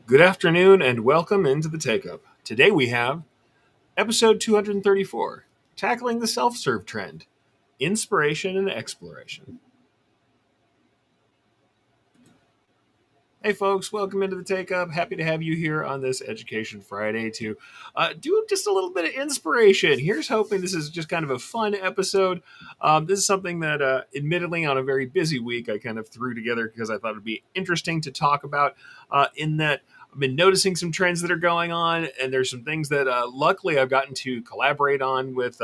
Good afternoon and welcome into the Takeup. Today we have episode 234, Tackling the Self-Serve Trend, Inspiration and Exploration. Hey folks, welcome into the Takeup. Happy to have you here on this Education Friday to do just a little bit of inspiration. Here's hoping this is just kind of a fun episode. This is something that, admittedly, on a very busy week, I kind of threw together because I thought it'd be interesting to talk about. In that I've been noticing some trends that are going on, and there's some things that luckily I've gotten to collaborate on with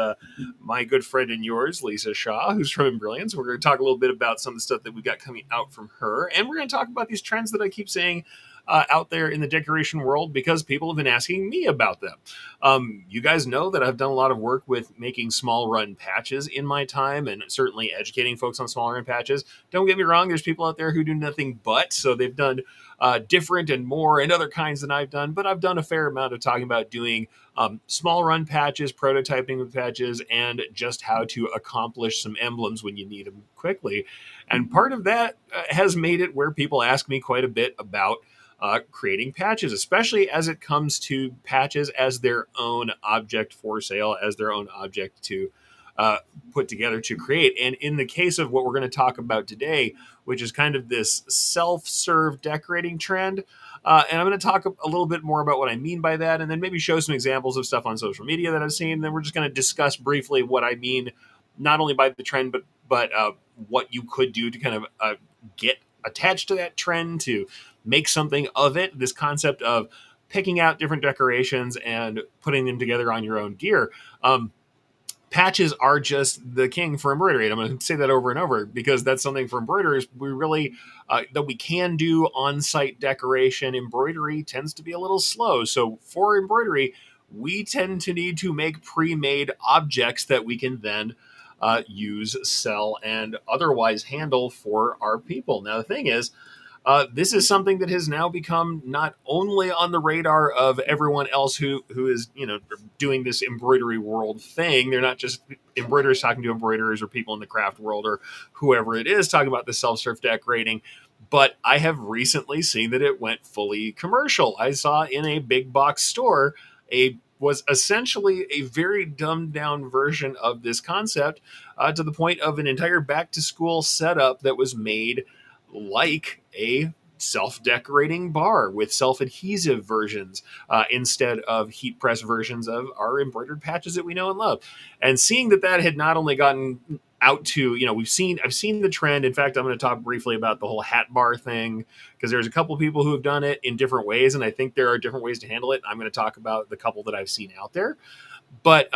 my good friend and yours, Lisa Shaw, who's from Brilliance. We're going to talk a little bit about some of the stuff that we got coming out from her, and we're going to talk about these trends that I keep saying out there in the decoration world because people have been asking me about them. You guys know that I've done a lot of work with making small run patches in my time, and certainly educating folks on small run patches. Don't get me wrong, there's people out there who do nothing but, so they've done different and more and other kinds than I've done, but I've done a fair amount of talking about doing small run patches, prototyping with patches, and just how to accomplish some emblems when you need them quickly. And part of that has made it where people ask me quite a bit about creating patches, especially as it comes to patches as their own object for sale, as their own object to uh, put together to create. And in the case of what we're going to talk about today, which is kind of this self-serve decorating trend, and I'm going to talk a little bit more about what I mean by that, and then maybe show some examples of stuff on social media that I've seen. And then we're just going to discuss briefly what I mean, not only by the trend, but what you could do to kind of get attached to that trend, to make something of it. This concept of picking out different decorations and putting them together on your own gear. Patches are just the king for embroidery. And I'm going to say that over and over because that's something for embroiderers we really that we can do on-site decoration. Embroidery tends to be a little slow, so for embroidery, we tend to need to make pre-made objects that we can then use, sell, and otherwise handle for our people. Now, the thing is, this is something that has now become not only on the radar of everyone else who is doing this embroidery world thing. They're not just embroiderers talking to embroiderers or people in the craft world or whoever it is talking about the self-serve decorating. But I have recently seen that it went fully commercial. I saw in a big box store was essentially a very dumbed down version of this concept, to the point of an entire back to school setup that was made like a self-decorating bar with self-adhesive versions instead of heat press versions of our embroidered patches that we know and love. And seeing that had not only gotten out to, I've seen the trend. In fact, I'm going to talk briefly about the whole hat bar thing because there's a couple people who have done it in different ways, and I think there are different ways to handle it. I'm going to talk about the couple that I've seen out there. But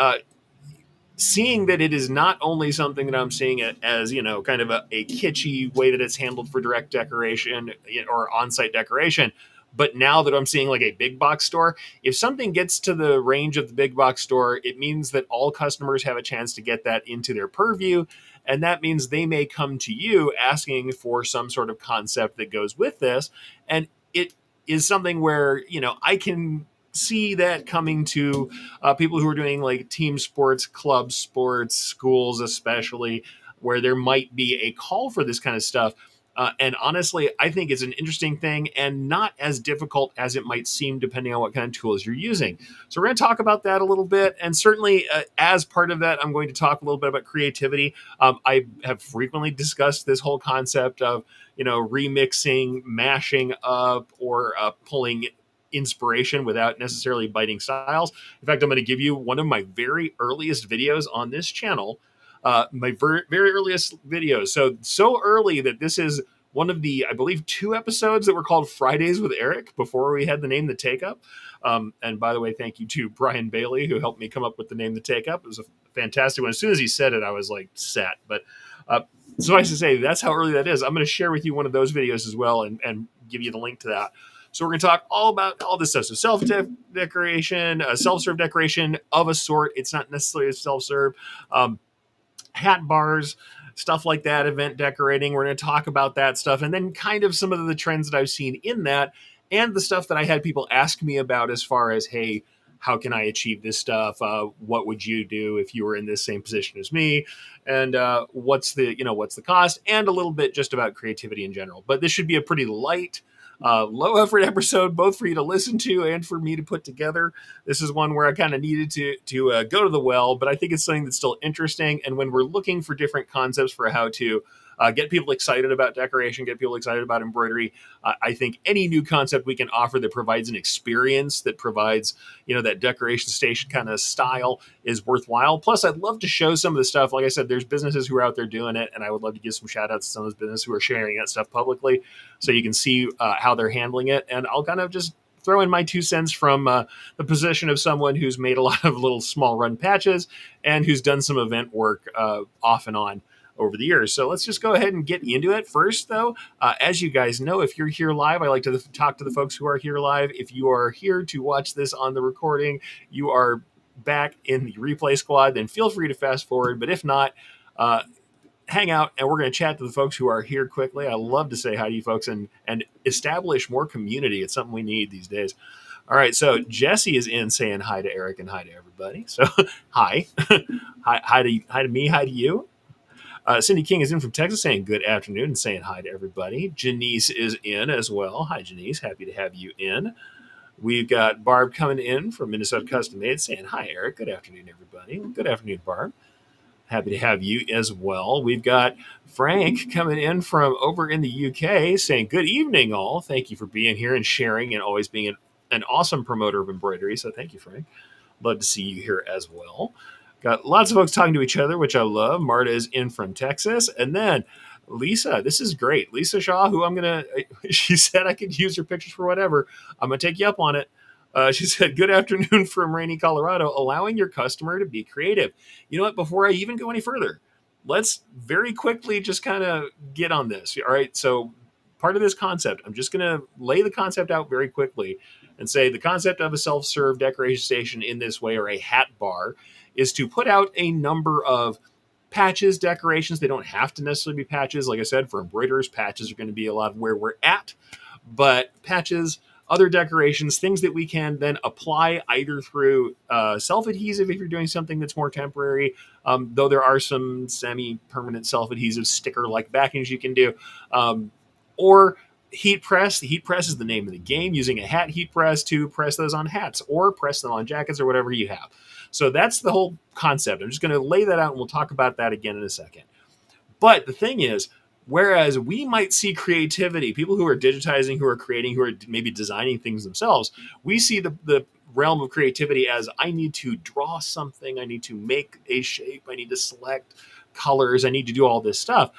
seeing that it is not only something that I'm seeing it as, kind of a kitschy way that it's handled for direct decoration or on-site decoration, but now that I'm seeing like a big box store, if something gets to the range of the big box store, it means that all customers have a chance to get that into their purview. And that means they may come to you asking for some sort of concept that goes with this. And it is something where, I can see that coming to people who are doing like team sports, club sports, schools, especially, where there might be a call for this kind of stuff. And honestly, I think it's an interesting thing and not as difficult as it might seem depending on what kind of tools you're using. So we're going to talk about that a little bit. And certainly as part of that, I'm going to talk a little bit about creativity. I have frequently discussed this whole concept of, remixing, mashing up, or pulling inspiration without necessarily biting styles. In fact, I'm going to give you one of my very earliest videos on this channel, my very earliest videos. So early that this is one of the, I believe, 2 episodes that were called Fridays with Erich before we had the name The Takeup. And by the way, thank you to Brian Bailey, who helped me come up with the name The Takeup. It was a fantastic one. As soon as he said it, I was like set. But suffice to say, that's how early that is. I'm going to share with you one of those videos as well and give you the link to that. So we're going to talk all about all this stuff. So self-decoration, self-serve decoration of a sort. It's not necessarily a self-serve. Hat bars, stuff like that, event decorating. We're going to talk about that stuff. And then kind of some of the trends that I've seen in that and the stuff that I had people ask me about as far as, hey, how can I achieve this stuff? What would you do if you were in this same position as me? And what's the cost? And a little bit just about creativity in general. But this should be a pretty light Low effort episode, both for you to listen to and for me to put together. This is one where I kind of needed to go to the well, but I think it's something that's still interesting. And when we're looking for different concepts for how to get people excited about decoration, get people excited about embroidery, I think any new concept we can offer that provides an experience, that provides, that decoration station kind of style is worthwhile. Plus, I'd love to show some of the stuff. Like I said, there's businesses who are out there doing it, and I would love to give some shout outs to some of those businesses who are sharing that stuff publicly so you can see how they're handling it. And I'll kind of just throw in my 2 cents from the position of someone who's made a lot of little small run patches and who's done some event work off and on over the years. So let's just go ahead and get into it. First, though, as you guys know, if you're here live, I like to talk to the folks who are here live. If you are here to watch this on the recording, you are back in the replay squad, then feel free to fast forward. But if not, hang out and we're going to chat to the folks who are here quickly. I love to say hi to you folks and establish more community. It's something we need these days. All right, so Jesse is in saying hi to Eric and hi to everybody. So hi. hi to me, hi to you. Cindy King is in from Texas saying good afternoon and saying hi to everybody. Janice is in as well. Hi, Janice. Happy to have you in. We've got Barb coming in from Minnesota Custom Made saying hi, Eric. Good afternoon, everybody. Good afternoon, Barb. Happy to have you as well. We've got Frank coming in from over in the UK saying good evening, all. Thank you for being here and sharing and always being an awesome promoter of embroidery. So thank you, Frank. Love to see you here as well. Got lots of folks talking to each other, which I love. Marta is in from Texas. And then Lisa, this is great. Lisa Shaw, who she said I could use her pictures for whatever. I'm going to take you up on it. She said, good afternoon from rainy Colorado, allowing your customer to be creative. You know what? Before I even go any further, let's very quickly just kind of get on this. All right. So part of this concept, I'm just going to lay the concept out very quickly and say the concept of a self-serve decoration station in this way, or a hat bar, is to put out a number of patches, decorations. They don't have to necessarily be patches. Like I said, for embroiderers, patches are going to be a lot of where we're at, but patches, other decorations, things that we can then apply either through self-adhesive if you're doing something that's more temporary, though there are some semi-permanent self-adhesive sticker-like backings you can do, or heat press. The heat press is the name of the game, using a hat heat press to press those on hats or press them on jackets or whatever you have. So that's the whole concept. I'm just going to lay that out and we'll talk about that again in a second. But the thing is, whereas we might see creativity, people who are digitizing, who are creating, who are maybe designing things themselves, we see the realm of creativity as I need to draw something, I need to make a shape, I need to select colors, I need to do all this stuff.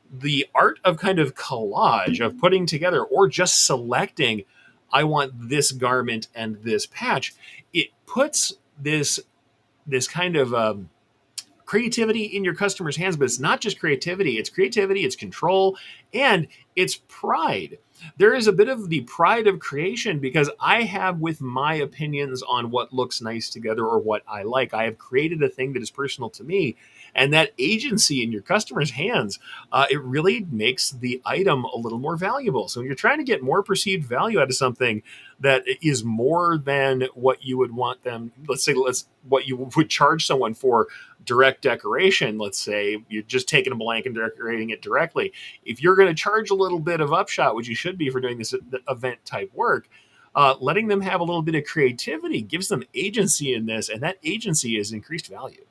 The art of kind of collage, of putting together or just selecting, I want this garment and this patch, it puts this kind of creativity in your customer's hands. But it's not just creativity, it's control, and it's pride. There is a bit of the pride of creation because I have, with my opinions on what looks nice together or what I like, I have created a thing that is personal to me. And that agency in your customer's hands, it really makes the item a little more valuable. So when you're trying to get more perceived value out of something that is more than what you would want them, what you would charge someone for direct decoration. Let's say you're just taking a blank and decorating it directly. If you're going to charge a little bit of upshot, which you should be for doing this event type work, letting them have a little bit of creativity gives them agency in this, and that agency is increased value.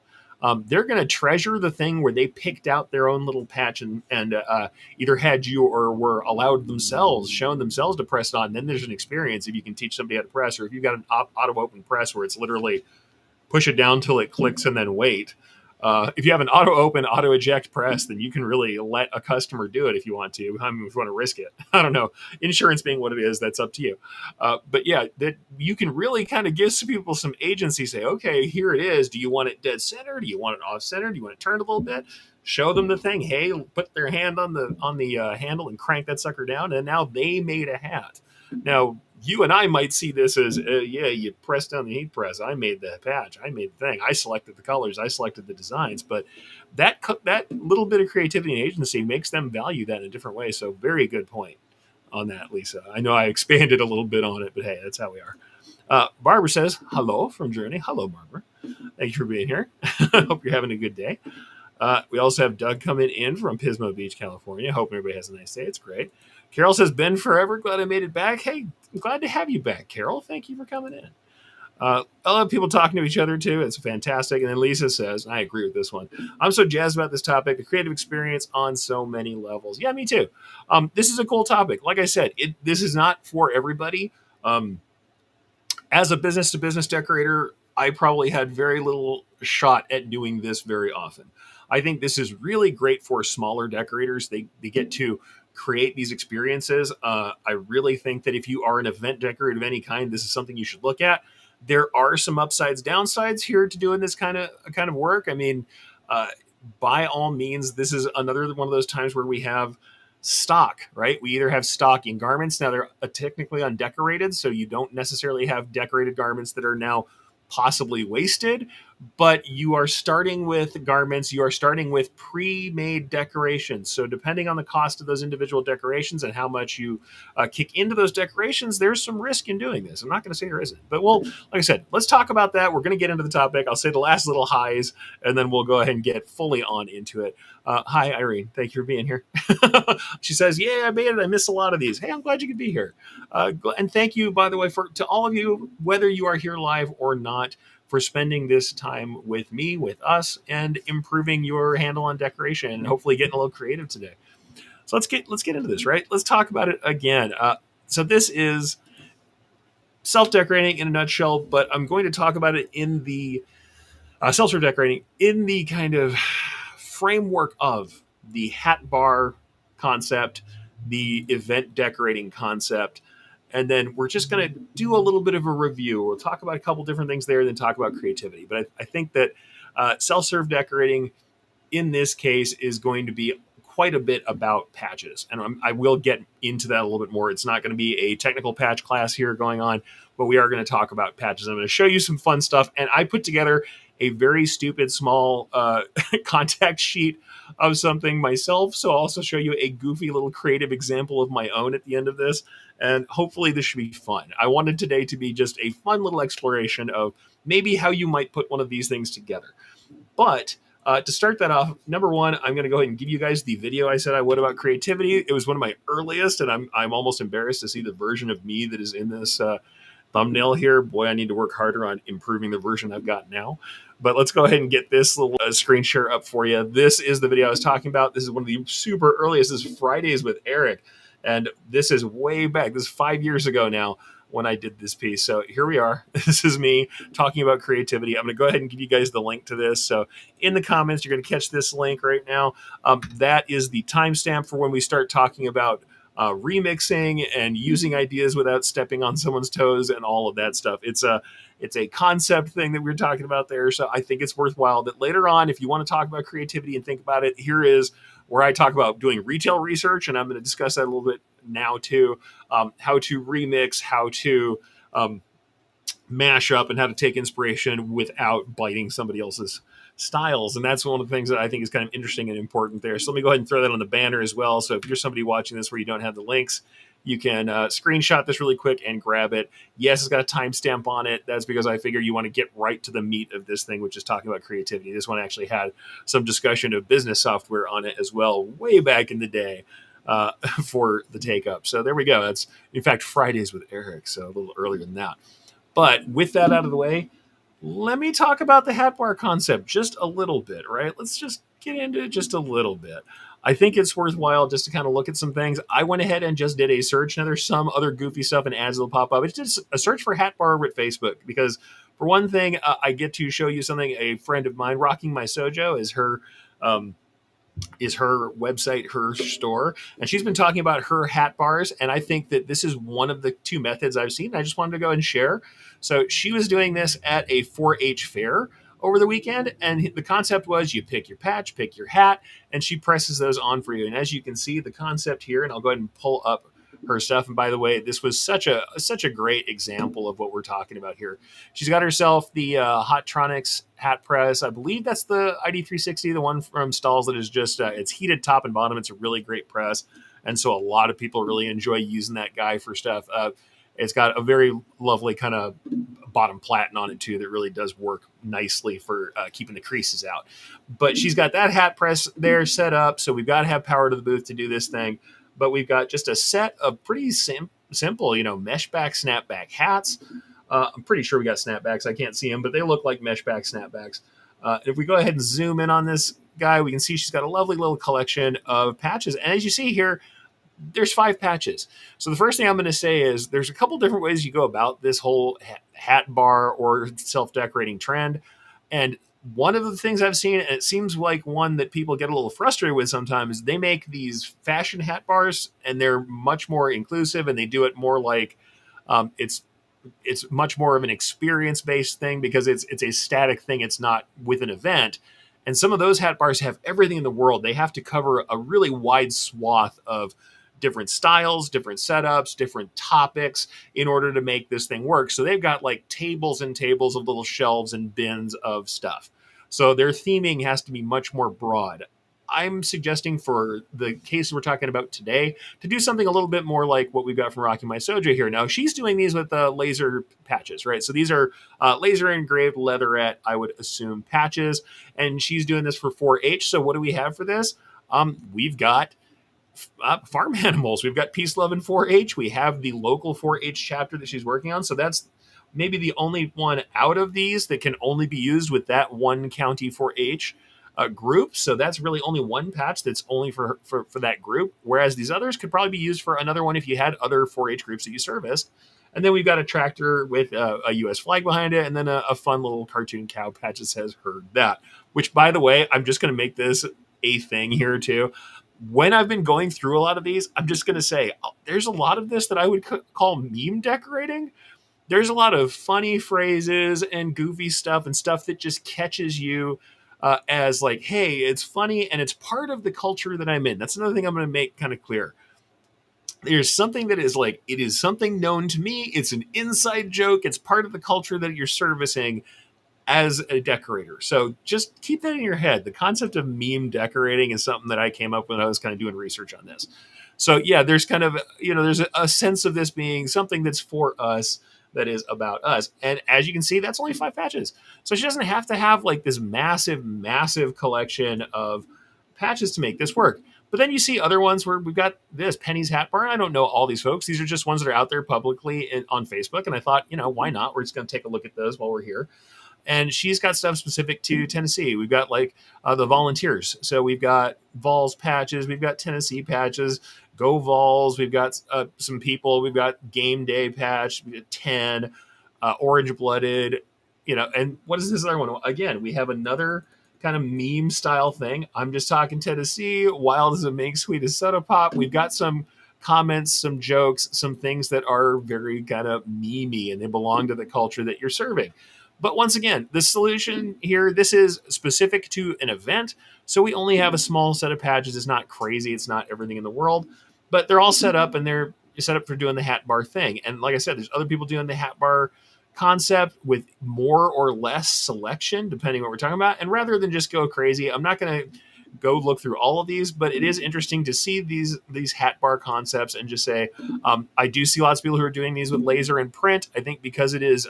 They're going to treasure the thing where they picked out their own little patch and either had you or were allowed themselves, shown themselves to press it on. And then there's an experience if you can teach somebody how to press, or if you've got an auto open press where it's literally push it down till it clicks and then wait. If you have an auto open, auto eject press, then you can really let a customer do it if you want to. I mean, if you want to risk it, I don't know. Insurance being what it is, that's up to you. But yeah, that you can really kind of give some people some agency. Say, okay, here it is. Do you want it dead center? Do you want it off center? Do you want it turned a little bit? Show them the thing. Hey, put their hand on the handle and crank that sucker down, and now they made a hat. Now, you and I might see this as, yeah, you pressed down the heat press. I made the patch. I made the thing. I selected the colors. I selected the designs. But that little bit of creativity and agency makes them value that in a different way. So very good point on that, Lisa. I know I expanded a little bit on it, but hey, that's how we are. Barbara says, hello from Germany. Hello, Barbara. Thank you for being here. Hope you're having a good day. We also have Doug coming in from Pismo Beach, California. Hope everybody has a nice day. It's great. Carol says, "Been forever. Glad I made it back." Hey, I'm glad to have you back, Carol. Thank you for coming in. I love people talking to each other too. It's fantastic. And then Lisa says, and I agree with this one. I'm so jazzed about this topic, the creative experience on so many levels. Yeah, me too. This is a cool topic. Like I said, this is not for everybody. Um, as a business to business decorator, I probably had very little shot at doing this very often. I think this is really great for smaller decorators. They get to create these experiences. I really think that if you are an event decorator of any kind, this is something you should look at. There are some upsides, downsides here to doing this kind of work. I mean, uh, by all means, this is another one of those times where we have stock, right? We either have stock in garments. Now they're technically undecorated, so you don't necessarily have decorated garments that are now possibly wasted, but you are starting with garments, you are starting with pre-made decorations. So depending on the cost of those individual decorations and how much you kick into those decorations, there's some risk in doing this. I'm not going to say there isn't, but like I said, let's talk about that. We're going to get into the topic. I'll say the last little highs, and then we'll go ahead and get fully on into it. Hi, Irene. Thank you for being here. She says, "Yeah, I made it. I miss a lot of these." Hey, I'm glad you could be here. And thank you, by the way, to all of you, whether you are here live or not, for spending this time with me, with us, and improving your handle on decoration, and hopefully getting a little creative today. So let's get into this, right? Let's talk about it again. So this is self-decorating in a nutshell, but I'm going to talk about it in the self-serve decorating in the kind of framework of the hat bar concept, the event decorating concept, and then we're just going to do a little bit of a review. We'll talk about a couple different things there, and then talk about creativity. But I think that self-serve decorating in this case is going to be quite a bit about patches. And I will get into that a little bit more. It's not going to be a technical patch class here going on, but we are going to talk about patches. I'm going to show you some fun stuff. And I put together a very stupid small contact sheet of something myself. So I'll also show you a goofy little creative example of my own at the end of this. And hopefully this should be fun. I wanted today to be just a fun little exploration of maybe how you might put one of these things together. But to start that off, number one, I'm going to go ahead and give you guys the video I said I would about creativity. It was one of my earliest, and I'm almost embarrassed to see the version of me that is in this thumbnail here. Boy, I need to work harder on improving the version I've got now. But let's go ahead and get this little screen share up for you. This is the video I was talking about. This is one of the super earliest. This is Fridays with Erich. And this is way back. This is 5 years ago now when I did this piece. So here we are. This is me talking about creativity. I'm going to go ahead and give you guys the link to this. So in the comments, you're going to catch this link right now. That is the timestamp for when we start talking about remixing and using ideas without stepping on someone's toes and all of that stuff. It's a concept thing that we were talking about there. So I think it's worthwhile that later on, if you want to talk about creativity and think about it, here is where I talk about doing retail research. And I'm going to discuss that a little bit now too. How to remix, how to mash up, and how to take inspiration without biting somebody else's styles. And that's one of the things that I think is kind of interesting and important there. So let me go ahead and throw that on the banner as well. So if you're somebody watching this where you don't have the links, you can screenshot this really quick and grab it. Yes, it's got a timestamp on it. That's because I figure you want to get right to the meat of this thing, which is talking about creativity. This one actually had some discussion of business software on it as well, way back in the day for the Takeup. So there we go. That's, in fact, Fridays with Erich, so a little earlier than that. But with that out of the way, let me talk about the hat bar concept just a little bit, right? Let's just get into it just a little bit. I think it's worthwhile just to kind of look at some things. I went ahead and just did a search. Now, there's some other goofy stuff and ads that'll pop up. It's just a search for hat bar with Facebook because, for one thing, I get to show you something. A friend of mine, Rocking My Sojo, is her website, her store, and she's been talking about her hat bars. And I think that this is one of the two methods I've seen. I just wanted to go and share. So she was doing this at a 4-H fair over the weekend, and the concept was you pick your patch, pick your hat, and she presses those on for you. And as you can see, the concept here, and I'll go ahead and pull up her stuff. And by the way, this was such a great example of what we're talking about here. She's got herself the Hottronics hat press. I believe that's the ID360, the one from Stalls that is just it's heated top and bottom. It's a really great press, and so a lot of people really enjoy using that guy for stuff. It's got a very lovely kind of bottom platen on it too that really does work nicely for keeping the creases out. But she's got that hat press there set up, so we've got to have power to the booth to do this thing. But we've got just a set of pretty simple, mesh back snapback hats. I'm pretty sure we got snapbacks. I can't see them, but they look like mesh back snapbacks. If we go ahead and zoom in on this guy, we can see she's got a lovely little collection of patches. And as you see here, there's 5 patches. So the first thing I'm going to say is there's a couple different ways you go about this whole hat bar or self-decorating trend. And one of the things I've seen, and it seems like one that people get a little frustrated with sometimes, is they make these fashion hat bars and they're much more inclusive and they do it more like it's much more of an experience based thing because it's a static thing. It's not with an event. And some of those hat bars have everything in the world. They have to cover a really wide swath of different styles, different setups, different topics in order to make this thing work. So they've got like tables and tables of little shelves and bins of stuff. So their theming has to be much more broad. I'm suggesting for the case we're talking about today to do something a little bit more like what we've got from Rocky My Soja here. Now, she's doing these with laser patches, right? So these are laser engraved leatherette, I would assume, patches. And she's doing this for 4-H. So what do we have for this? We've got farm animals. We've got Peace, Love, and 4-H. We have the local 4-H chapter that she's working on. So that's maybe the only one out of these that can only be used with that one county 4-H group. So that's really only one patch that's only for that group. Whereas these others could probably be used for another one if you had other 4-H groups that you serviced. And then we've got a tractor with a U.S. flag behind it, and then a fun little cartoon cow patch that says "Heard That." Which, by the way, I'm just going to make this a thing here too. When I've been going through a lot of these, I'm just going to say there's a lot of this that I would call meme decorating. There's a lot of funny phrases and goofy stuff and stuff that just catches you as like, hey, it's funny and it's part of the culture that I'm in. That's another thing I'm going to make kind of clear. There's something that is like, it is something known to me. It's an inside joke. It's part of the culture that you're servicing as a decorator. So just keep that in your head. The concept of meme decorating is something that I came up when I was kind of doing research on this. So yeah, there's kind of, there's a sense of this being something that's for us, that is about us. And as you can see, that's only 5 patches. So she doesn't have to have like this massive, massive collection of patches to make this work. But then you see other ones where we've got this Penny's Hat Bar. I don't know all these folks. These are just ones that are out there publicly on Facebook. And I thought, why not? We're just going to take a look at those while we're here. And she's got stuff specific to Tennessee. We've got like the volunteers. So we've got Vols patches. We've got Tennessee patches. Go Vols. We've got some people. We've got Game Day patch. We got 10. Orange Blooded. And what is this other one? Again, we have another kind of meme style thing. I'm just talking Tennessee. Wild as a mink, sweet as soda pop. We've got some comments, some jokes, some things that are very kind of memey and they belong to the culture that you're serving. But once again, the solution here, this is specific to an event. So we only have a small set of patches. It's not crazy. It's not everything in the world. But they're all set up and they're set up for doing the hat bar thing. And like I said, there's other people doing the hat bar concept with more or less selection, depending on what we're talking about. And rather than just go crazy, I'm not going to go look through all of these, but it is interesting to see these hat bar concepts and just say, I do see lots of people who are doing these with laser and print. I think because it is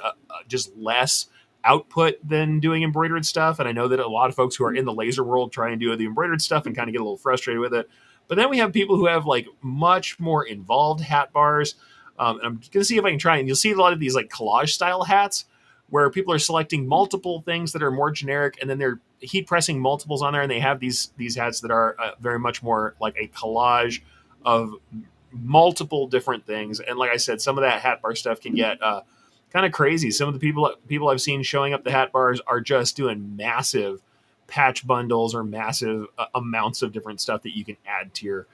just less output than doing embroidered stuff. And I know that a lot of folks who are in the laser world try and do the embroidered stuff and kind of get a little frustrated with it. But then we have people who have like much more involved hat bars. And I'm going to see if I can try, and you'll see a lot of these like collage style hats where people are selecting multiple things that are more generic, and then they're heat pressing multiples on there, and they have these hats that are very much more like a collage of multiple different things. And like I said, some of that hat bar stuff can get kind of crazy. Some of the people I've seen showing up the hat bars are just doing massive patch bundles or massive amounts of different stuff that you can add to your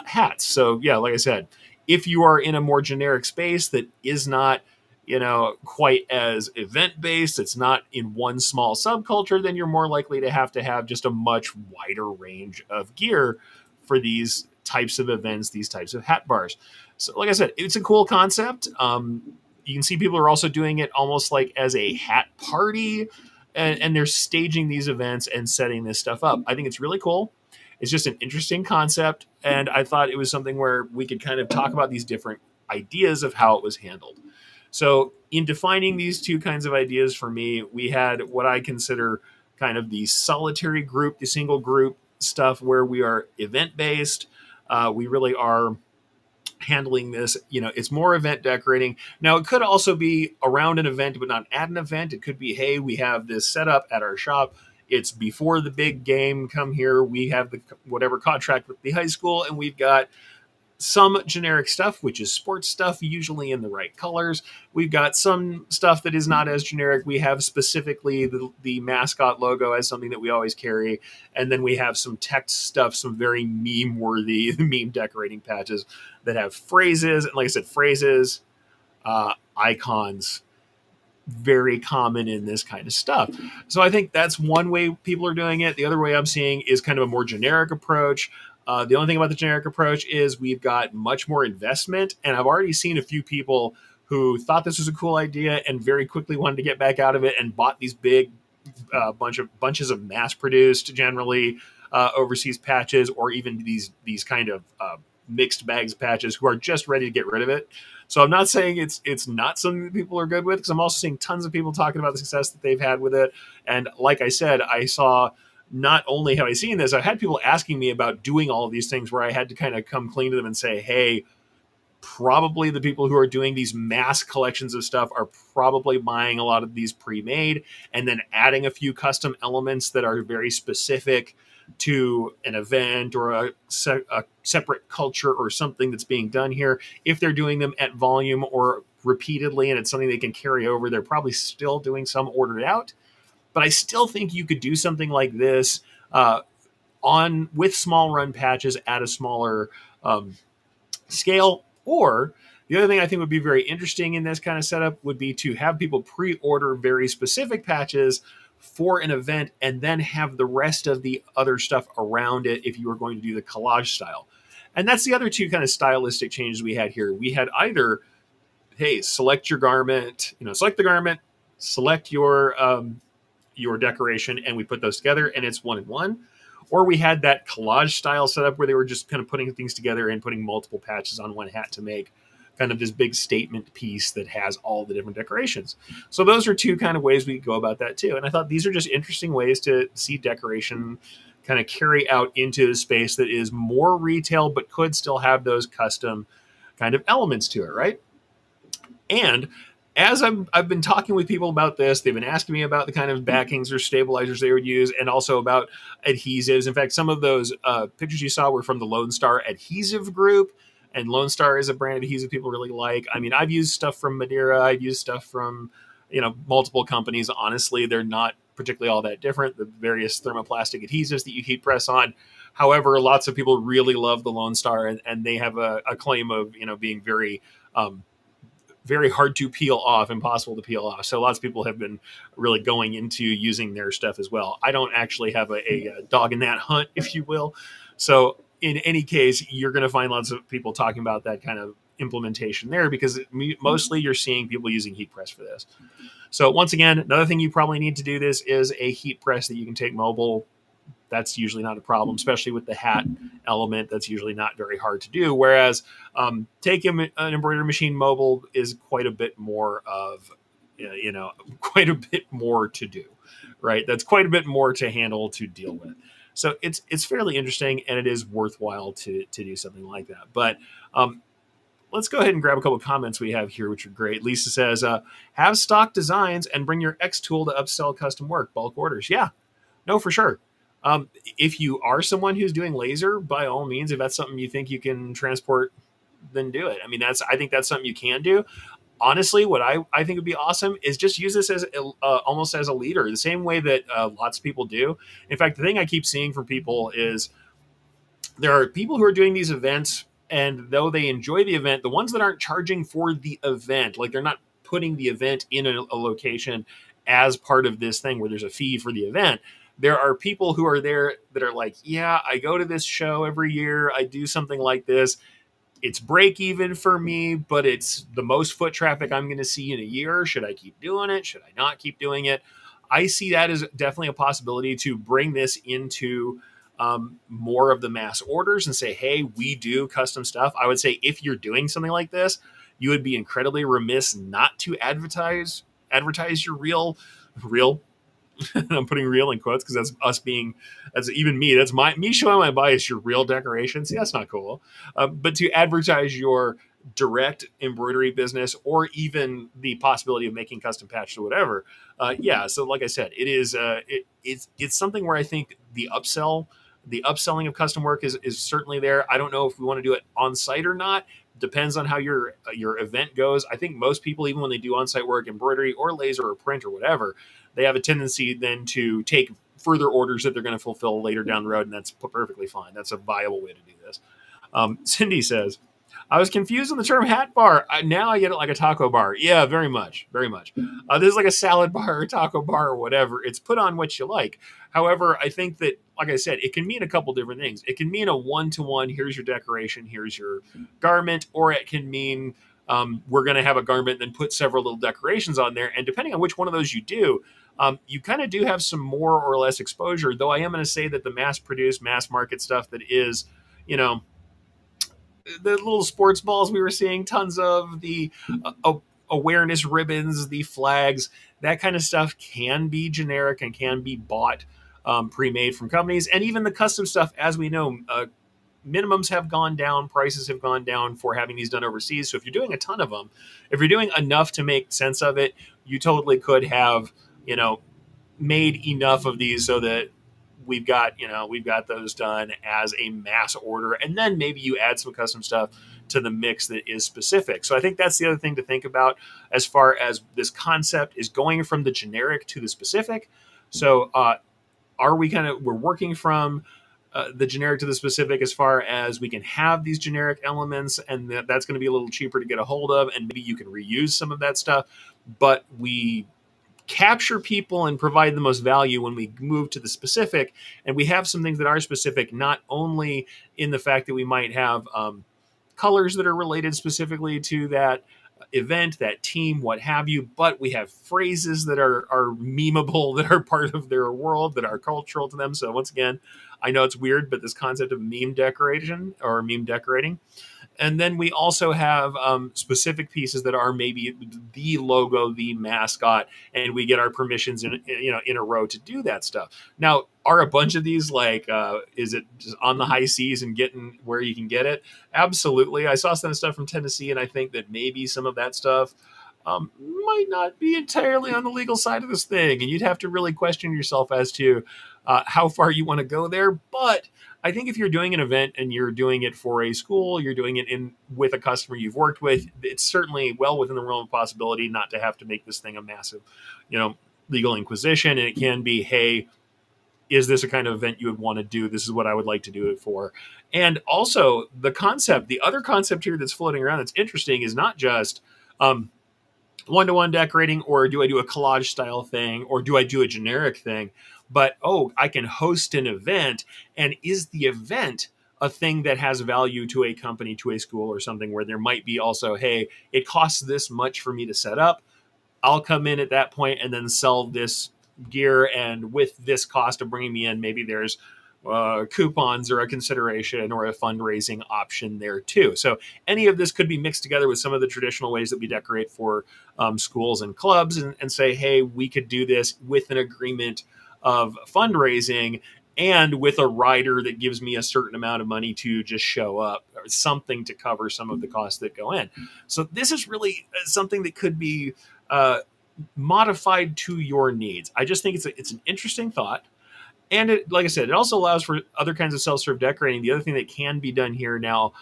hats. So yeah, like I said, if you are in a more generic space that is not, quite as event based, it's not in one small subculture, then you're more likely to have just a much wider range of gear for these types of events, these types of hat bars. So like I said, it's a cool concept. You can see people are also doing it almost like as a hat party, and they're staging these events and setting this stuff up. I think it's really cool. It's just an interesting concept, and I thought it was something where we could kind of talk about these different ideas of how it was handled. So, in defining these two kinds of ideas for me, we had what I consider kind of the solitary group, the single group stuff where we are event based. We really are handling this. It's more event decorating. Now, it could also be around an event, but not at an event. It could be, hey, we have this set up at our shop. It's before the big game. Come here. We have the whatever contract with the high school, and we've got some generic stuff, which is sports stuff, usually in the right colors. We've got some stuff that is not as generic. We have specifically the mascot logo as something that we always carry. And then we have some text stuff, some very meme worthy meme decorating patches that have phrases. And like I said, phrases, icons, very common in this kind of stuff. So I think that's one way people are doing it. The other way I'm seeing is kind of a more generic approach. The only thing about the generic approach is we've got much more investment, and I've already seen a few people who thought this was a cool idea and very quickly wanted to get back out of it and bought these big bunches of mass-produced, generally overseas patches, or even these kind of mixed bags patches who are just ready to get rid of it. So I'm not saying it's not something that people are good with, because I'm also seeing tons of people talking about the success that they've had with it. And like I said, I saw, not only have I seen this, I've had people asking me about doing all of these things where I had to kind of come clean to them and say, hey, probably the people who are doing these mass collections of stuff are probably buying a lot of these pre-made and then adding a few custom elements that are very specific to an event or a separate culture or something that's being done here. If they're doing them at volume or repeatedly and it's something they can carry over, they're probably still doing some ordered out. But I still think you could do something like this on with small run patches at a smaller scale. Or the other thing I think would be very interesting in this kind of setup would be to have people pre-order very specific patches for an event and then have the rest of the other stuff around it if you were going to do the collage style. And that's the other two kind of stylistic changes we had here. We had either, hey, select your garment, select the garment, select your decoration, and we put those together and it's one in one. Or we had that collage style setup where they were just kind of putting things together and putting multiple patches on one hat to make kind of this big statement piece that has all the different decorations. So those are two kind of ways we go about that too. And I thought these are just interesting ways to see decoration kind of carry out into a space that is more retail but could still have those custom kind of elements to it, right? And as I've been talking with people about this, they've been asking me about the kind of backings or stabilizers they would use, and also about adhesives. In fact, some of those pictures you saw were from the Lone Star Adhesive Group, and Lone Star is a brand of adhesive people really like. I mean, I've used stuff from Madeira, I've used stuff from multiple companies. Honestly, they're not particularly all that different. The various thermoplastic adhesives that you heat press on. However, lots of people really love the Lone Star, and they have a claim of being very hard to peel off, impossible to peel off. So lots of people have been really going into using their stuff as well. I don't actually have a dog in that hunt, if you will. So in any case, you're going to find lots of people talking about that kind of implementation there, because mostly you're seeing people using heat press for this. So once again, another thing you probably need to do this is a heat press that you can take mobile. That's usually not a problem, especially with the hat element. That's usually not very hard to do. Whereas taking an embroidery machine mobile is quite a bit more of, quite a bit more to do, right? That's quite a bit more to handle, to deal with. So it's fairly interesting, and it is worthwhile to do something like that. But let's go ahead and grab a couple of comments we have here, which are great. Lisa says, have stock designs and bring your X tool to upsell custom work, bulk orders. Yeah, no, for sure. If you are someone who's doing laser, by all means, if that's something you think you can transport, then do it. I mean, I think that's something you can do. Honestly, what I think would be awesome is just use this as almost as a leader, the same way that lots of people do. In fact, the thing I keep seeing from people is there are people who are doing these events, and though they enjoy the event, the ones that aren't charging for the event, like they're not putting the event in a location as part of this thing where there's a fee for the event. There are people who are there that are like, yeah, I go to this show every year. I do something like this. It's break even for me, but it's the most foot traffic I'm going to see in a year. Should I keep doing it? Should I not keep doing it? I see that as definitely a possibility to bring this into more of the mass orders and say, hey, we do custom stuff. I would say if you're doing something like this, you would be incredibly remiss not to advertise your real I'm putting real in quotes because that's us being, that's even me. That's me showing my bias. Your real decorations. See, that's not cool. But to advertise your direct embroidery business or even the possibility of making custom patches or whatever. Yeah. So like I said, it is, it's something where I think the upselling of custom work is certainly there. I don't know if we want to do it on site or not. Depends on how your event goes. I think most people, even when they do on site work, embroidery or laser or print or whatever, they have a tendency then to take further orders that they're going to fulfill later down the road, and that's perfectly fine. That's a viable way to do this. Cindy says, I was confused on the term hat bar. Now I get it like a taco bar. Yeah, very much, very much. This is like a salad bar or taco bar or whatever. It's put on what you like. However, I think that, like I said, it can mean a couple different things. It can mean a one-to-one, here's your decoration, here's your garment, or it can mean we're going to have a garment and then put several little decorations on there. And depending on which one of those you do, you kind of do have some more or less exposure, though I am going to say that the mass-produced, mass-market stuff that is, you know, the little sports balls we were seeing tons of, the awareness ribbons, the flags, that kind of stuff can be generic and can be bought pre-made from companies. And even the custom stuff, as we know, minimums have gone down, prices have gone down for having these done overseas. So if you're doing a ton of them, if you're doing enough to make sense of it, you totally could have, made enough of these so that we've got those done as a mass order, and then maybe you add some custom stuff to the mix that is specific. So I think that's the other thing to think about as far as this concept is going from the generic to the specific. So we're working from the generic to the specific as far as we can have these generic elements, and that's going to be a little cheaper to get a hold of, and maybe you can reuse some of that stuff, but we capture people and provide the most value when we move to the specific. And we have some things that are specific, not only in the fact that we might have colors that are related specifically to that event, that team, what have you, but we have phrases that are memeable, that are part of their world, that are cultural to them. So once again, I know it's weird, but this concept of meme decoration or meme decorating. And then we also have specific pieces that are maybe the logo, the mascot, and we get our permissions in a row to do that stuff. Now, are a bunch of these like, is it just on the high seas and getting where you can get it? Absolutely. I saw some stuff from Tennessee, and I think that maybe some of that stuff might not be entirely on the legal side of this thing, and you'd have to really question yourself as to how far you want to go there. But I think if you're doing an event and you're doing it for a school, you're doing it with a customer you've worked with, it's certainly well within the realm of possibility not to have to make this thing a massive, legal inquisition. And it can be, hey, is this a kind of event you would want to do? This is what I would like to do it for. And also the other concept here that's floating around that's interesting is not just one-to-one decorating, or do I do a collage style thing, or do I do a generic thing? But, I can host an event, and is the event a thing that has value to a company, to a school, or something where there might be also, hey, it costs this much for me to set up. I'll come in at that point and then sell this gear, and with this cost of bringing me in, maybe there's coupons or a consideration or a fundraising option there too. So any of this could be mixed together with some of the traditional ways that we decorate for schools and clubs, and say, hey, we could do this with an agreement of fundraising and with a rider that gives me a certain amount of money to just show up, or something to cover some of the costs that go in. So this is really something that could be modified to your needs. I just think it's an interesting thought. And like I said, it also allows for other kinds of self-serve decorating. The other thing that can be done here now,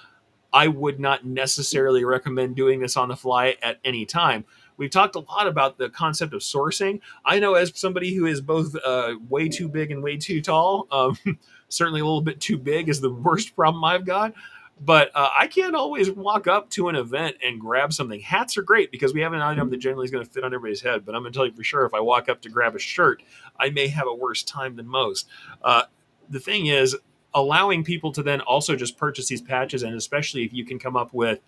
I would not necessarily recommend doing this on the fly at any time. We've talked a lot about the concept of sourcing. I know, as somebody who is both way too big and way too tall, certainly a little bit too big is the worst problem I've got. But I can't always walk up to an event and grab something. Hats are great because we have an item that generally is going to fit on everybody's head. But I'm going to tell you for sure, if I walk up to grab a shirt, I may have a worse time than most. The thing is, allowing people to then also just purchase these patches, and especially if you can come up with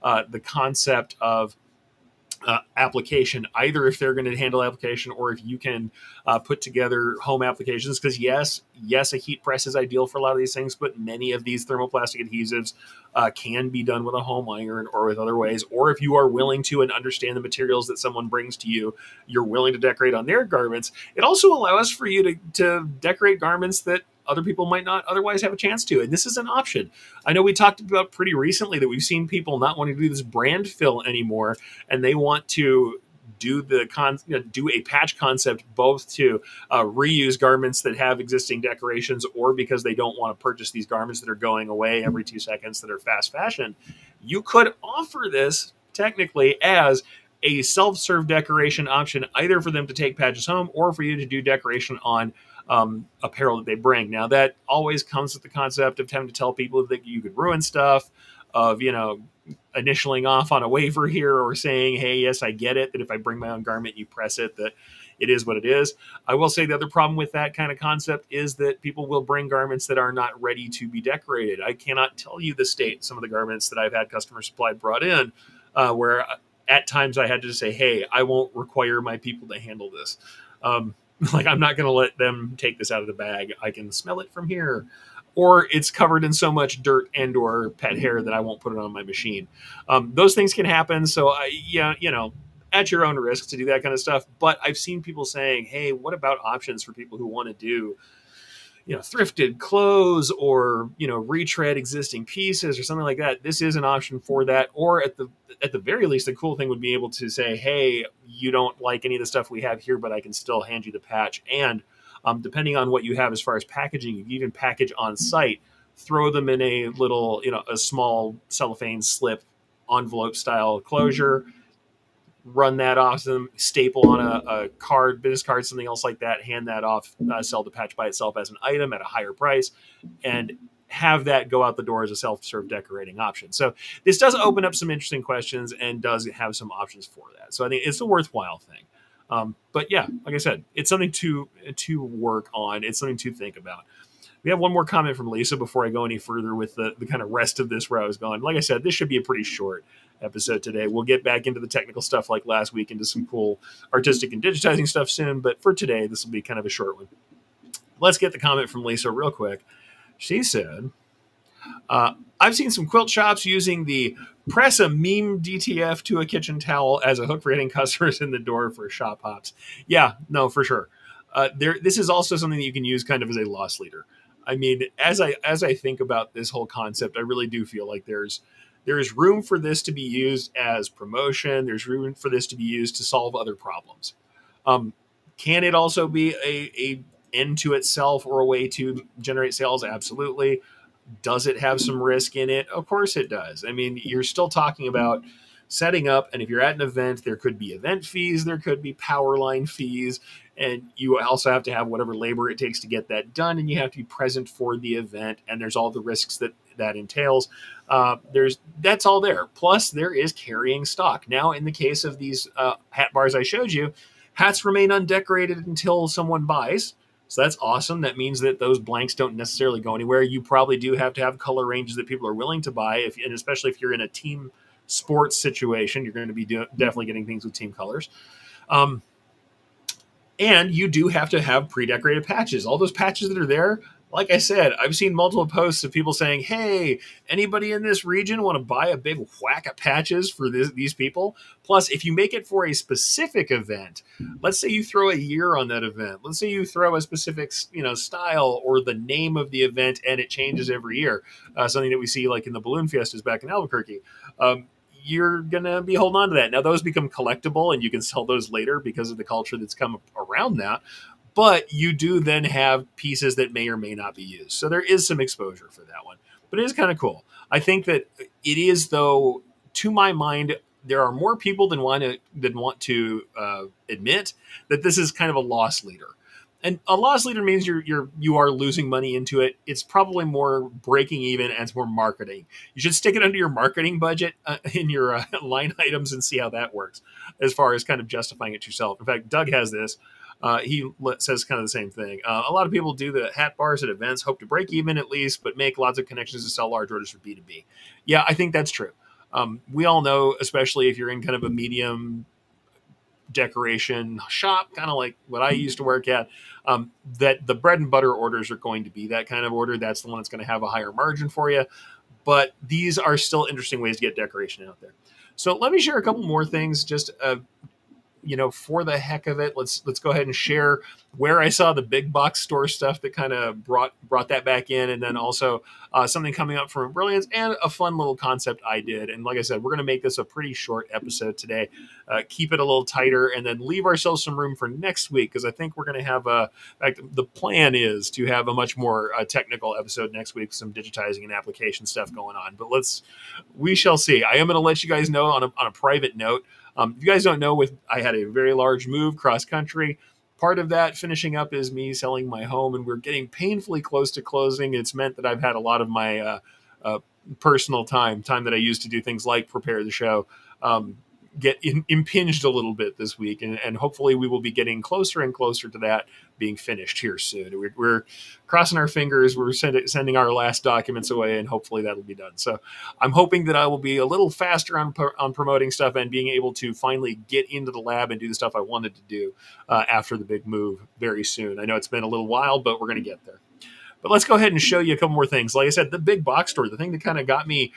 the concept of application, either if they're going to handle application or if you can put together home applications. Because yes, a heat press is ideal for a lot of these things, but many of these thermoplastic adhesives can be done with a home iron or with other ways, or if you are willing to and understand the materials that someone brings to you, you're willing to decorate on their garments. It also allows for you to decorate garments that other people might not otherwise have a chance to. And this is an option. I know we talked about pretty recently that we've seen people not wanting to do this brand fill anymore, and they want to do a patch concept, both to reuse garments that have existing decorations, or because they don't want to purchase these garments that are going away every 2 seconds that are fast fashion. You could offer this technically as a self-serve decoration option, either for them to take patches home or for you to do decoration on apparel that they bring. Now, that always comes with the concept of having to tell people that you could ruin stuff, of, initialing off on a waiver here, or saying, hey, yes, I get it, that if I bring my own garment, you press it, that it is what it is. I will say the other problem with that kind of concept is that people will bring garments that are not ready to be decorated. I cannot tell you the state some of the garments that I've had customer supplied brought in, where at times I had to just say, hey, I won't require my people to handle this. Like, I'm not going to let them take this out of the bag. I can smell it from here. Or it's covered in so much dirt and or pet hair that I won't put it on my machine. Those things can happen. So, at your own risk to do that kind of stuff. But I've seen people saying, hey, what about options for people who want to do, thrifted clothes, or, retread existing pieces or something like that? This is an option for that. Or at the very least, the cool thing would be able to say, hey, you don't like any of the stuff we have here, but I can still hand you the patch. And depending on what you have as far as packaging, you can even package on site, throw them in a little, a small cellophane slip envelope style closure, run that off to them, staple on a card, business card, something else like that, hand that off, sell the patch by itself as an item at a higher price, and have that go out the door as a self-serve decorating option. So this does open up some interesting questions and does have some options for that. So I think it's a worthwhile thing. But yeah, like I said, it's something to work on. It's something to think about. We have one more comment from Lisa before I go any further with the kind of rest of this where I was going. Like I said, this should be a pretty short episode today. We'll get back into the technical stuff like last week, into some cool artistic and digitizing stuff soon. But for today, this will be kind of a short one. Let's get the comment from Lisa real quick. She said, I've seen some quilt shops using the press a meme DTF to a kitchen towel as a hook for getting customers in the door for shop hops. Yeah, no, for sure. This is also something that you can use kind of as a loss leader. I mean, as I think about this whole concept, I really do feel like there is room for this to be used as promotion. There's room for this to be used to solve other problems. Can it also be a end to itself or a way to generate sales? Absolutely. Does it have some risk in it? Of course it does. I mean, you're still talking about setting up, and if you're at an event, there could be event fees, there could be power line fees, and you also have to have whatever labor it takes to get that done, and you have to be present for the event, and there's all the risks that entails. That's all there. Plus, there is carrying stock. Now, in the case of these hat bars I showed you, hats remain undecorated until someone buys. So that's awesome. That means that those blanks don't necessarily go anywhere. You probably do have to have color ranges that people are willing to buy, and especially if you're in a team sports situation, you're going to be definitely getting things with team colors. And you do have to have pre-decorated patches. All those patches that are there, like I said, I've seen multiple posts of people saying, hey, anybody in this region want to buy a big whack of patches for these people? Plus, if you make it for a specific event, let's say you throw a year on that event. Let's say you throw a specific style or the name of the event, and it changes every year. Something that we see like in the balloon fiestas back in Albuquerque. You're going to be holding on to that. Now, those become collectible, and you can sell those later because of the culture that's come around that. But you do then have pieces that may or may not be used. So there is some exposure for that one. But it is kind of cool. I think that it is, though, to my mind, there are more people than want to admit that this is kind of a loss leader. And a loss leader means you are losing money into it. It's probably more breaking even, and it's more marketing. You should stick it under your marketing budget in your line items and see how that works as far as kind of justifying it yourself. In fact, Doug has this. He says kind of the same thing. A lot of people do the hat bars at events, hope to break even at least, but make lots of connections to sell large orders for B2B. Yeah, I think that's true. We all know, especially if you're in kind of a medium decoration shop, kind of like what I used to work at, that the bread and butter orders are going to be that kind of order. That's the one that's going to have a higher margin for you. but these are still interesting ways to get decoration out there. So let me share a couple more things, just for the heck of it. Let's go ahead and share where I saw the big box store stuff that kind of brought that back in, and then also something coming up from Brilliance and a fun little concept I did. And like I said, we're going to make this a pretty short episode today. Keep it a little tighter, and then leave ourselves some room for next week, because I think we're going to have a. In fact, the plan is to have a much more technical episode next week, some digitizing and application stuff going on. But we shall see. I am going to let you guys know on a private note. If you guys don't know, I had a very large move cross country. Part of that finishing up is me selling my home, and we're getting painfully close to closing. It's meant that I've had a lot of my personal time that I used to do things like prepare the show, get impinged a little bit this week, and hopefully we will be getting closer and closer to that being finished here soon. We're crossing our fingers. We're sending our last documents away, and hopefully that'll be done. So I'm hoping that I will be a little faster on promoting stuff and being able to finally get into the lab and do the stuff I wanted to do after the big move very soon. I know it's been a little while, but we're going to get there. But let's go ahead and show you a couple more things. Like I said, the big box store, the thing that kind of got me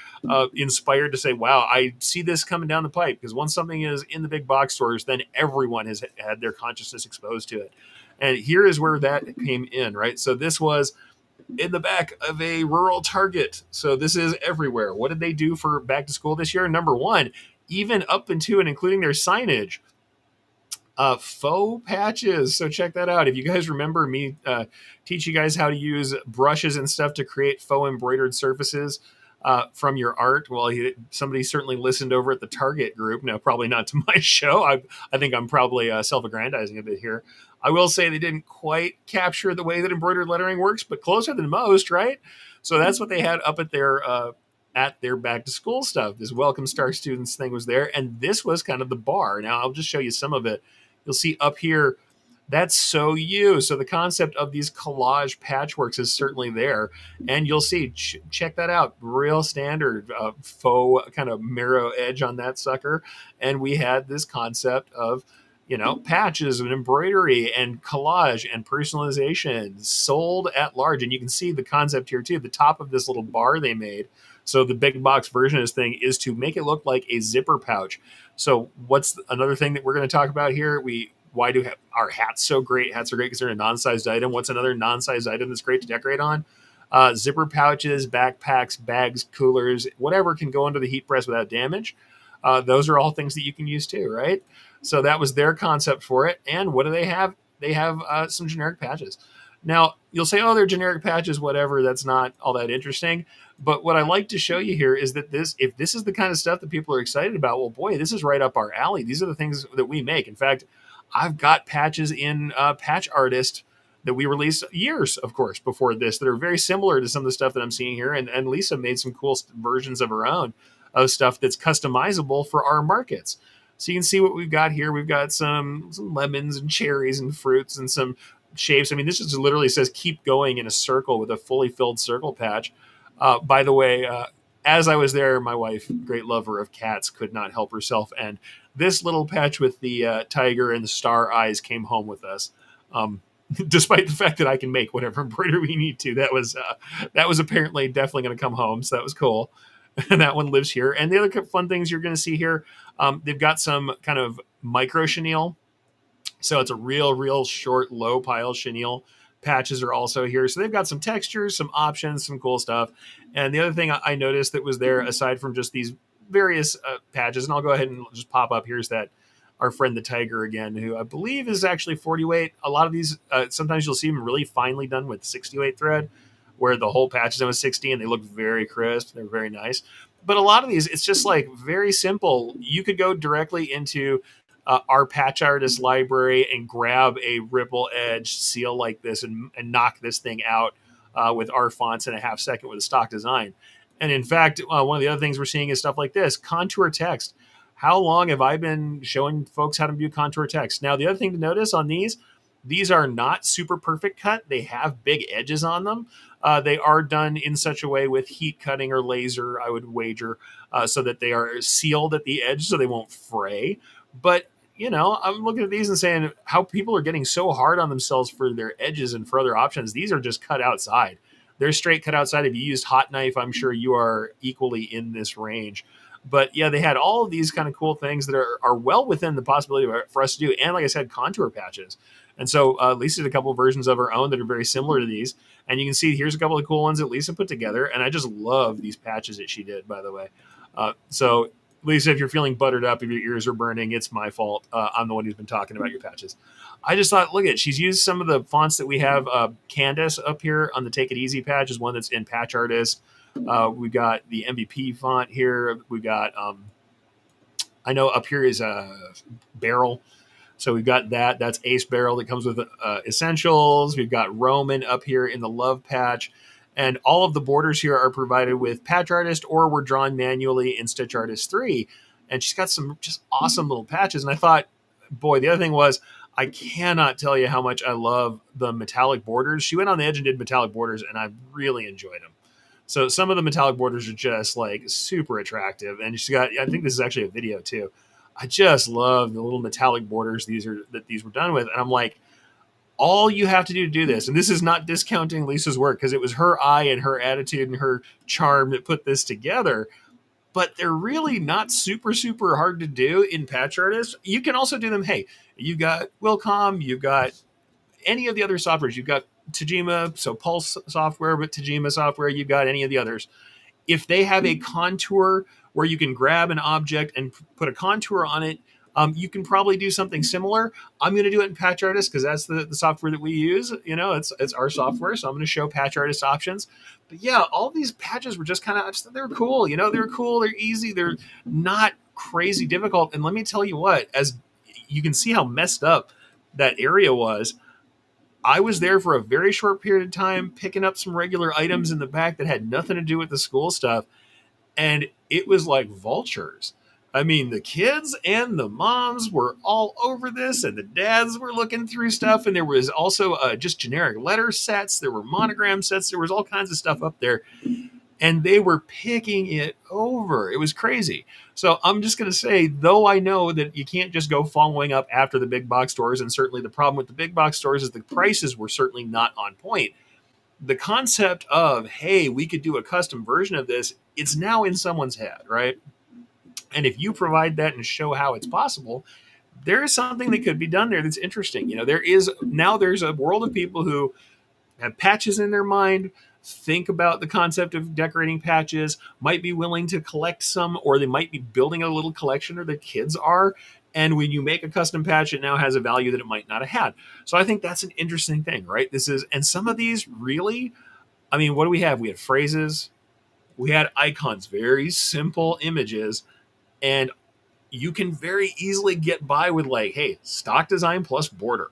inspired to say, wow, I see this coming down the pipe. Because once something is in the big box stores, then everyone has had their consciousness exposed to it. And here is where that came in, right? So this was in the back of a rural Target. So this is everywhere. What did they do for back to school this year? Number one, even up into and including their signage, faux patches. So check that out. If you guys remember me teach you guys how to use brushes and stuff to create faux embroidered surfaces from your art, well, somebody certainly listened over at the Target group. Now, probably not to my show. I think I'm probably self-aggrandizing a bit here. I will say they didn't quite capture the way that embroidered lettering works, but closer than most, right? So that's what they had up at their back to school stuff. This Welcome Star Students thing was there, and this was kind of the bar. Now, I'll just show you some of it. You'll see up here, that's So You. So the concept of these collage patchworks is certainly there. And you'll see, check that out. Real standard faux kind of marrow edge on that sucker. And we had this concept of, patches and embroidery and collage and personalization sold at large. And you can see the concept here too. The top of this little bar they made. So the big box version of this thing is to make it look like a zipper pouch. So what's another thing that we're going to talk about here? Why do our hats so great? Hats are great because they're a non-sized item. What's another non-sized item that's great to decorate on? Zipper pouches, backpacks, bags, coolers, whatever can go under the heat press without damage. Those are all things that you can use too, right? So that was their concept for it. And what do they have? They have some generic patches. Now, you'll say, oh, they're generic patches, whatever. That's not all that interesting. But what I like to show you here is that if this is the kind of stuff that people are excited about, well, boy, this is right up our alley. These are the things that we make. In fact, I've got patches in Patch Artist that we released years, of course, before this that are very similar to some of the stuff that I'm seeing here. And Lisa made some cool versions of her own of stuff that's customizable for our markets. So you can see what we've got here. We've got some lemons and cherries and fruits and some shapes. I mean, this just literally says keep going in a circle with a fully filled circle patch. By the way, as I was there, my wife, great lover of cats, could not help herself. And this little patch with the tiger and the star eyes came home with us. Despite the fact that I can make whatever embroidery we need to, that was apparently definitely going to come home. So that was cool. And that one lives here. And the other fun things you're going to see here, they've got some kind of micro chenille. So it's a real short, low pile chenille. Patches are also here. So they've got some textures, some options, some cool stuff. And the other thing I noticed that was there, aside from just these various patches, and I'll go ahead and just pop up, here's that our friend the tiger again, who I believe is actually 40 weight. A lot of these, sometimes you'll see them really finely done with 60 weight thread, where the whole patch is done with 60 and they look very crisp. They're very nice. But a lot of these, it's just like very simple. You could go directly into our patch artist library and grab a ripple edge seal like this and knock this thing out with our fonts in a half second with a stock design. And in fact, one of the other things we're seeing is stuff like this, contour text. How long have I been showing folks how to do contour text? Now, the other thing to notice on these are not super perfect cut. They have big edges on them. They are done in such a way with heat cutting or laser, I would wager, so that they are sealed at the edge so they won't fray. But I'm looking at these and saying how people are getting so hard on themselves for their edges and for other options. These are just cut outside. They're straight cut outside. If you used hot knife, I'm sure you are equally in this range. But yeah, they had all of these kind of cool things that are well within the possibility for us to do. And like I said, contour patches. And so Lisa did a couple of versions of her own that are very similar to these. And you can see here's a couple of cool ones that Lisa put together. And I just love these patches that she did, by the way. So Lisa, if you're feeling buttered up, if your ears are burning, it's my fault. I'm the one who's been talking about your patches. I just thought, look at, she's used some of the fonts that we have. Candace up here on the Take It Easy patch is one that's in Patch Artist. We've got the MVP font here. We've got, I know up here is a Barrel. So we've got that. That's Ace Barrel that comes with Essentials. We've got Roman up here in the Love patch. And all of the borders here are provided with Patch Artist or were drawn manually in Stitch Artist 3. And she's got some just awesome little patches. And I thought, boy, the other thing was, I cannot tell you how much I love the metallic borders. She went on the edge and did metallic borders, and I really enjoyed them. So some of the metallic borders are just like super attractive. And she's got, I think this is actually a video too. I just love the little metallic borders these were done with. And I'm like, all you have to do this, and this is not discounting Lisa's work because it was her eye and her attitude and her charm that put this together, but they're really not super, super hard to do in Patch Artist. You can also do them. Hey, you've got Wilcom, you've got any of the other softwares. You've got Tajima, so Pulse software, but Tajima software, you've got any of the others. If they have a contour where you can grab an object and put a contour on it, you can probably do something similar. I'm going to do it in Patch Artist because that's the software that we use. You know, it's our software, so I'm going to show Patch Artist options. But yeah, all these patches were just kind of, they're cool. You know, they're cool. They're easy. They're not crazy difficult. And let me tell you what, as you can see how messed up that area was, I was there for a very short period of time picking up some regular items in the back that had nothing to do with the school stuff. And it was like vultures. I mean, the kids and the moms were all over this, and the dads were looking through stuff. And there was also just generic letter sets. There were monogram sets. There was all kinds of stuff up there. And they were picking it over. It was crazy. So I'm just going to say, though I know that you can't just go following up after the big box stores, and certainly the problem with the big box stores is the prices were certainly not on point. The concept of, hey, we could do a custom version of this, it's now in someone's head, right? And if you provide that and show how it's possible, there is something that could be done there that's interesting. You know, there's a world of people who have patches in their mind, think about the concept of decorating patches, might be willing to collect some, or they might be building a little collection, or the kids are. And when you make a custom patch, it now has a value that it might not have had. So I think that's an interesting thing, right? And some of these really, I mean, what do we have? We had phrases, we had icons, very simple images, and you can very easily get by with like, hey, stock design plus border,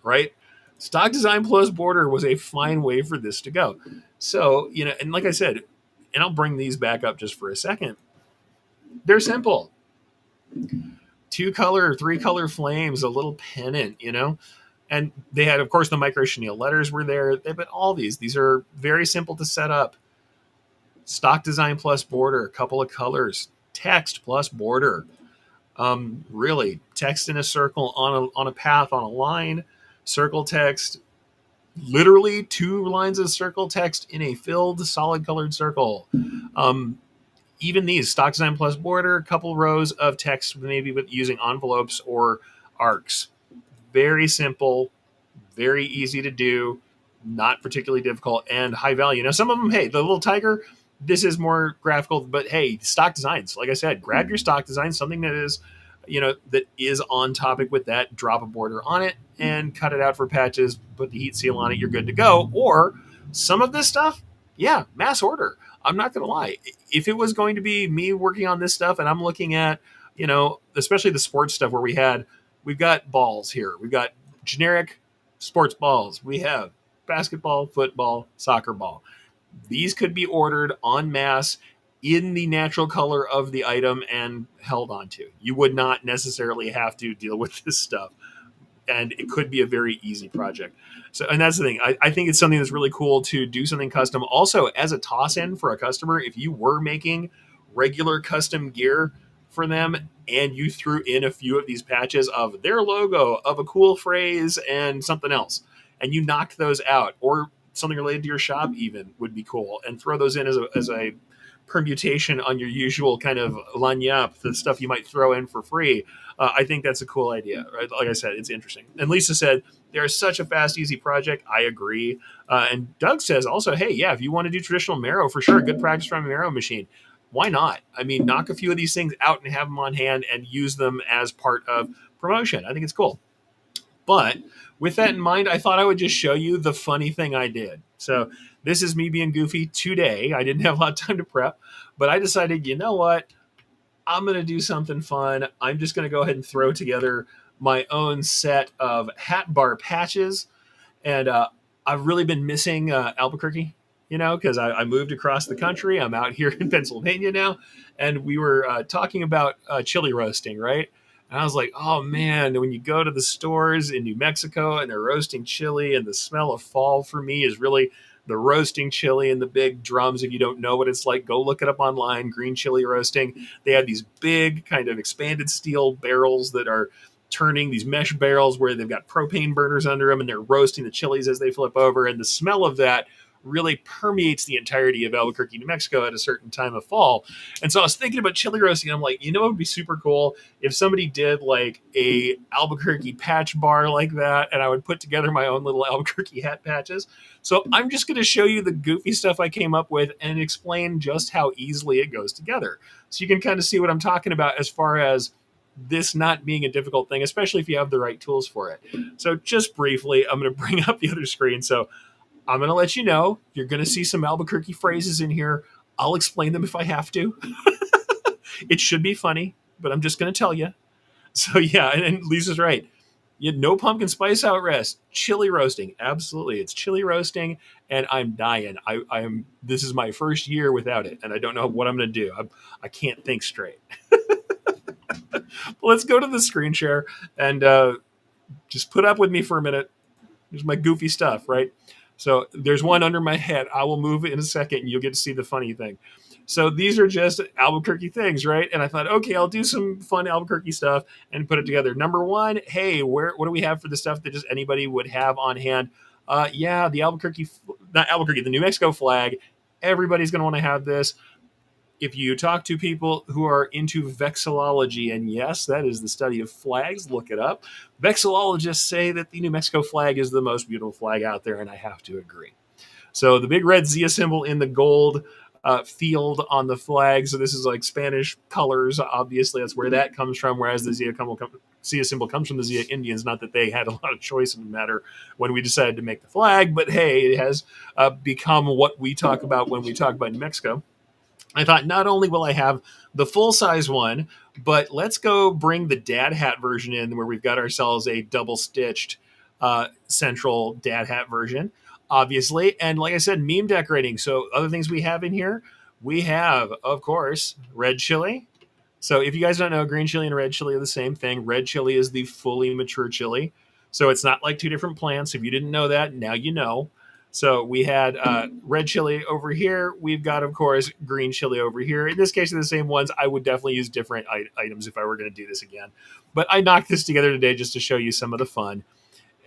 right? Stock design plus border was a fine way for this to go. So, you know, and like I said, and I'll bring these back up just for a second. They're simple. 2-color or 3-color flames, a little pennant, you know, and they had, of course, the micro chenille letters were there. But all these are very simple to set up. Stock design plus border, a couple of colors, text plus border. Really, text in a circle on a path on a line, circle text, literally 2 lines of circle text in a filled solid colored circle. Even these stock design plus border, a couple rows of text, maybe with using envelopes or arcs. Very simple, very easy to do, not particularly difficult, and high value. Now, some of them, hey, the little tiger, this is more graphical, but hey, stock designs. Like I said, grab your stock design, something that is, you know, that is on topic with that, drop a border on it and cut it out for patches, put the heat seal on it, you're good to go. Or some of this stuff, yeah, mass order. I'm not going to lie. If it was going to be me working on this stuff and I'm looking at, you know, especially the sports stuff where we've got balls here. We've got generic sports balls. We have basketball, football, soccer ball. These could be ordered en masse in the natural color of the item and held onto. You would not necessarily have to deal with this stuff. And it could be a very easy project. So, and that's the thing. I think it's something that's really cool to do something custom. Also, as a toss-in for a customer, if you were making regular custom gear for them and you threw in a few of these patches of their logo, of a cool phrase and something else, and you knocked those out, or something related to your shop even would be cool, and throw those in as a permutation on your usual kind of lagniappe, the stuff you might throw in for free. I think that's a cool idea. Right? Like I said, it's interesting. And Lisa said, they're such a fast, easy project. I agree. And Doug says also, hey, yeah, if you want to do traditional marrow, for sure, good practice from a marrow machine. Why not? I mean, knock a few of these things out and have them on hand and use them as part of promotion. I think it's cool. But with that in mind, I thought I would just show you the funny thing I did. So this is me being goofy today. I didn't have a lot of time to prep, but I decided, you know what? I'm going to do something fun. I'm just going to go ahead and throw together my own set of hat bar patches. And I've really been missing Albuquerque, because I moved across the country. I'm out here in Pennsylvania now. And we were talking about chili roasting, right? And I was like, oh man, when you go to the stores in New Mexico and they're roasting chili, and the smell of fall for me is really the roasting chili in the big drums. If you don't know what it's like, go look it up online. Green chili roasting. They have these big kind of expanded steel barrels that are turning, these mesh barrels where they've got propane burners under them, and they're roasting the chilies as they flip over. And the smell of that really permeates the entirety of Albuquerque, New Mexico at a certain time of fall. And so I was thinking about chili roasting. I'm like, it would be super cool if somebody did like a Albuquerque patch bar like that, and I would put together my own little Albuquerque hat patches. So I'm just going to show you the goofy stuff I came up with and explain just how easily it goes together. So you can kind of see what I'm talking about as far as this not being a difficult thing, especially if you have the right tools for it. So just briefly, I'm going to bring up the other screen. So I'm going to let you know, you're going to see some Albuquerque phrases in here. I'll explain them if I have to. It should be funny, but I'm just going to tell you. So yeah, and Lisa's right. No pumpkin spice out rest. Chili roasting. Absolutely. It's chili roasting, and I'm dying. I'm. This is my first year without it, and I don't know what I'm going to do. I can't think straight. Let's go to the screen share and just put up with me for a minute. There's my goofy stuff, right? So there's one under my head. I will move it in a second, and you'll get to see the funny thing. So these are just Albuquerque things, right? And I thought, okay, I'll do some fun Albuquerque stuff and put it together. Number one, hey, what do we have for the stuff that just anybody would have on hand? Yeah, the the New Mexico flag. Everybody's going to want to have this. If you talk to people who are into vexillology, and yes, that is the study of flags, look it up. Vexillologists say that the New Mexico flag is the most beautiful flag out there, and I have to agree. So the big red Zia symbol in the gold field on the flag. So this is like Spanish colors. Obviously, that's where that comes from. Whereas the Zia symbol comes from the Zia Indians. Not that they had a lot of choice in the matter when we decided to make the flag, but hey, it has become what we talk about when we talk about New Mexico. I thought not only will I have the full size one, but let's go bring the dad hat version in where we've got ourselves a double stitched central dad hat version, obviously. And like I said, meme decorating. So other things we have in here, we have, of course, red chili. So if you guys don't know, green chili and red chili are the same thing. Red chili is the fully mature chili. So it's not like two different plants. If you didn't know that, now you know. So we had red chili over here. We've got, of course, green chili over here. In this case, they're the same ones. I would definitely use different items if I were going to do this again. But I knocked this together today just to show you some of the fun.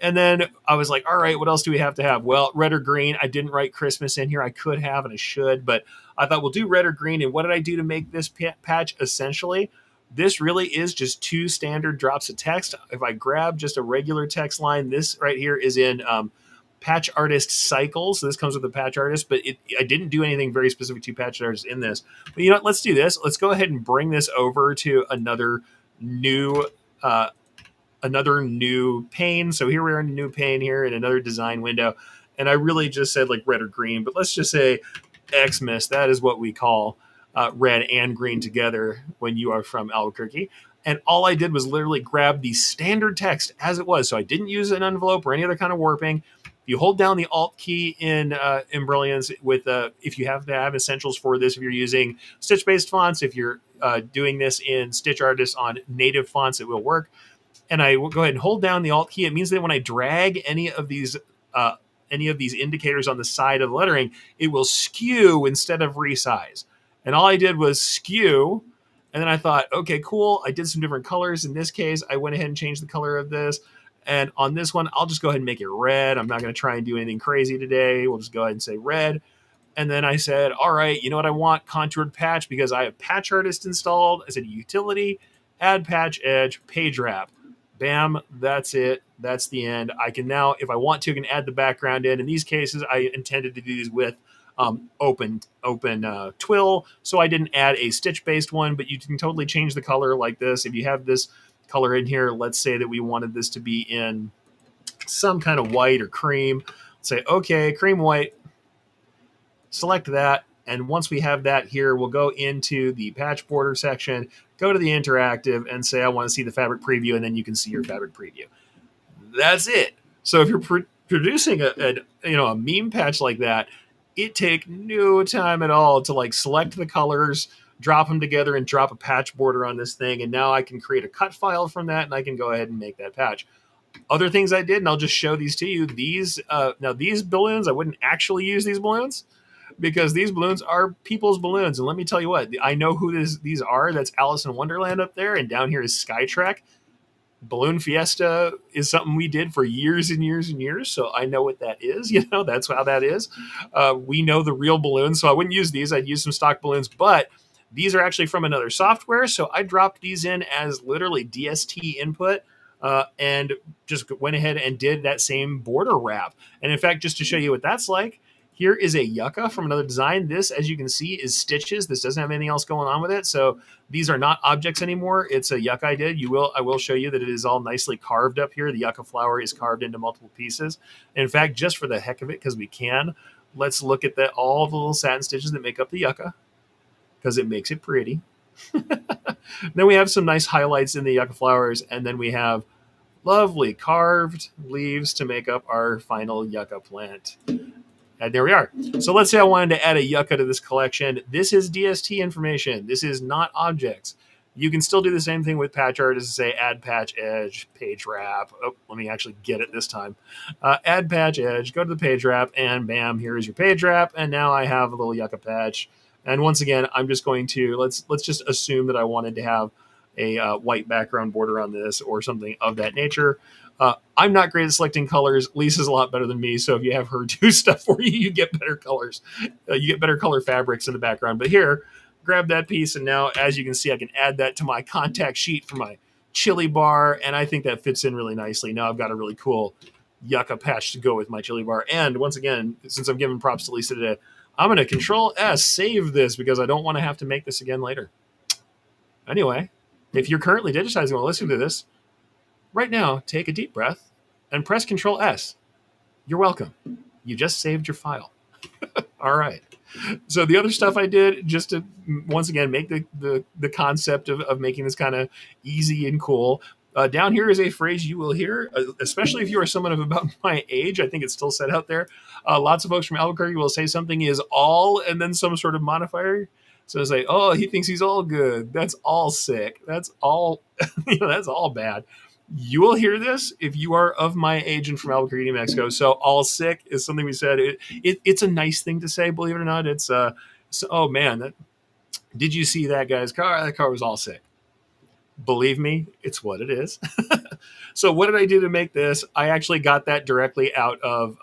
And then I was like, all right, what else do we have to have? Well, red or green. I didn't write Christmas in here. I could have and I should, but I thought we'll do red or green. And what did I do to make this patch? Essentially, this really is just two standard drops of text. If I grab just a regular text line, this right here is in Patch Artist Cycles. So this comes with the Patch Artist, but I didn't do anything very specific to Patch Artist in this. But you know what? Let's do this. Let's go ahead and bring this over to another new pane. So here we are in a new pane here in another design window. And I really just said like red or green, but let's just say Xmas. That is what we call red and green together when you are from Albuquerque. And all I did was literally grab the standard text as it was. So I didn't use an envelope or any other kind of warping. You hold down the Alt key in Embroidery with if you have to have essentials for this, if you're using stitch-based fonts, if you're doing this in Stitch Artist on native fonts, it will work. And I will go ahead and hold down the Alt key. It means that when I drag any of these indicators on the side of the lettering, it will skew instead of resize. And all I did was skew. And then I thought, okay, cool. I did some different colors. In this case, I went ahead and changed the color of this. And on this one, I'll just go ahead and make it red. I'm not going to try and do anything crazy today. We'll just go ahead and say red. And then I said, all right, you know what I want? Contoured patch, because I have Patch Artist installed. I said utility, add patch edge, page wrap. Bam, that's it. That's the end. I can now, if I want to, can add the background in. In these cases, I intended to do these with open twill, so I didn't add a stitch-based one, but you can totally change the color like this. If you have this color in here, let's say that we wanted this to be in some kind of white or cream. Say, okay, cream white, select that. And once we have that here, we'll go into the patch border section, go to the interactive and say, I want to see the fabric preview. And then you can see your fabric preview. That's it. So if you're producing a meme patch like that, it take no time at all to like select the colors, drop them together and drop a patch border on this thing. And now I can create a cut file from that and I can go ahead and make that patch. Other things I did, and I'll just show these to you. These balloons, I wouldn't actually use these balloons because these balloons are people's balloons. And let me tell you what, I know who these are. That's Alice in Wonderland up there, and down here is Skytrek. Balloon Fiesta is something we did for years and years and years, so I know what that is. That's how that is. We know the real balloons, so I wouldn't use these. I'd use some stock balloons, but these are actually from another software, so I dropped these in as literally DST input. And just went ahead and did that same border wrap. And in fact, just to show you what that's like, here is a yucca from another design. This, as you can see, is stitches. This doesn't have anything else going on with it. So these are not objects anymore. It's a yucca I did. I will show you that it is all nicely carved up here. The yucca flower is carved into multiple pieces. In fact, just for the heck of it, because we can, let's look at all the little satin stitches that make up the yucca, because it makes it pretty. Then we have some nice highlights in the yucca flowers, and then we have lovely carved leaves to make up our final yucca plant. And there we are. So let's say I wanted to add a yucca to this collection. This is DST information. This is not objects. You can still do the same thing with patch artists to say add patch edge, page wrap. Oh, let me actually get it this time. Add patch edge, go to the page wrap, and bam, here is your page wrap. And now I have a little yucca patch. And once again, I'm just going to, let's just assume that I wanted to have a white background border on this or something of that nature. I'm not great at selecting colors. Lisa's a lot better than me, so if you have her do stuff for you, you get better colors. You get better color fabrics in the background. But here, grab that piece, and now, as you can see, I can add that to my contact sheet for my chili bar, and I think that fits in really nicely. Now I've got a really cool yucca patch to go with my chili bar. And once again, since I'm giving props to Lisa today, I'm going to Control S, save this, because I don't want to have to make this again later. Anyway, if you're currently digitizing while listening to this, right now, take a deep breath and press Control S. You're welcome. You just saved your file. All right. So the other stuff I did, just to, once again, make the concept of making this kind of easy and cool. Down here is a phrase you will hear, especially if you are someone of about my age. I think it's still said out there. Lots of folks from Albuquerque will say something is all and then some sort of modifier. So it's like, oh, he thinks he's all good. That's all sick. That's all, that's all bad. You will hear this if you are of my age and from Albuquerque, New Mexico. So all sick is something we said. It's a nice thing to say, believe it or not. It's oh man, did you see that guy's car? That car was all sick. Believe me, it's what it is. So what did I do to make this? I actually got that directly out of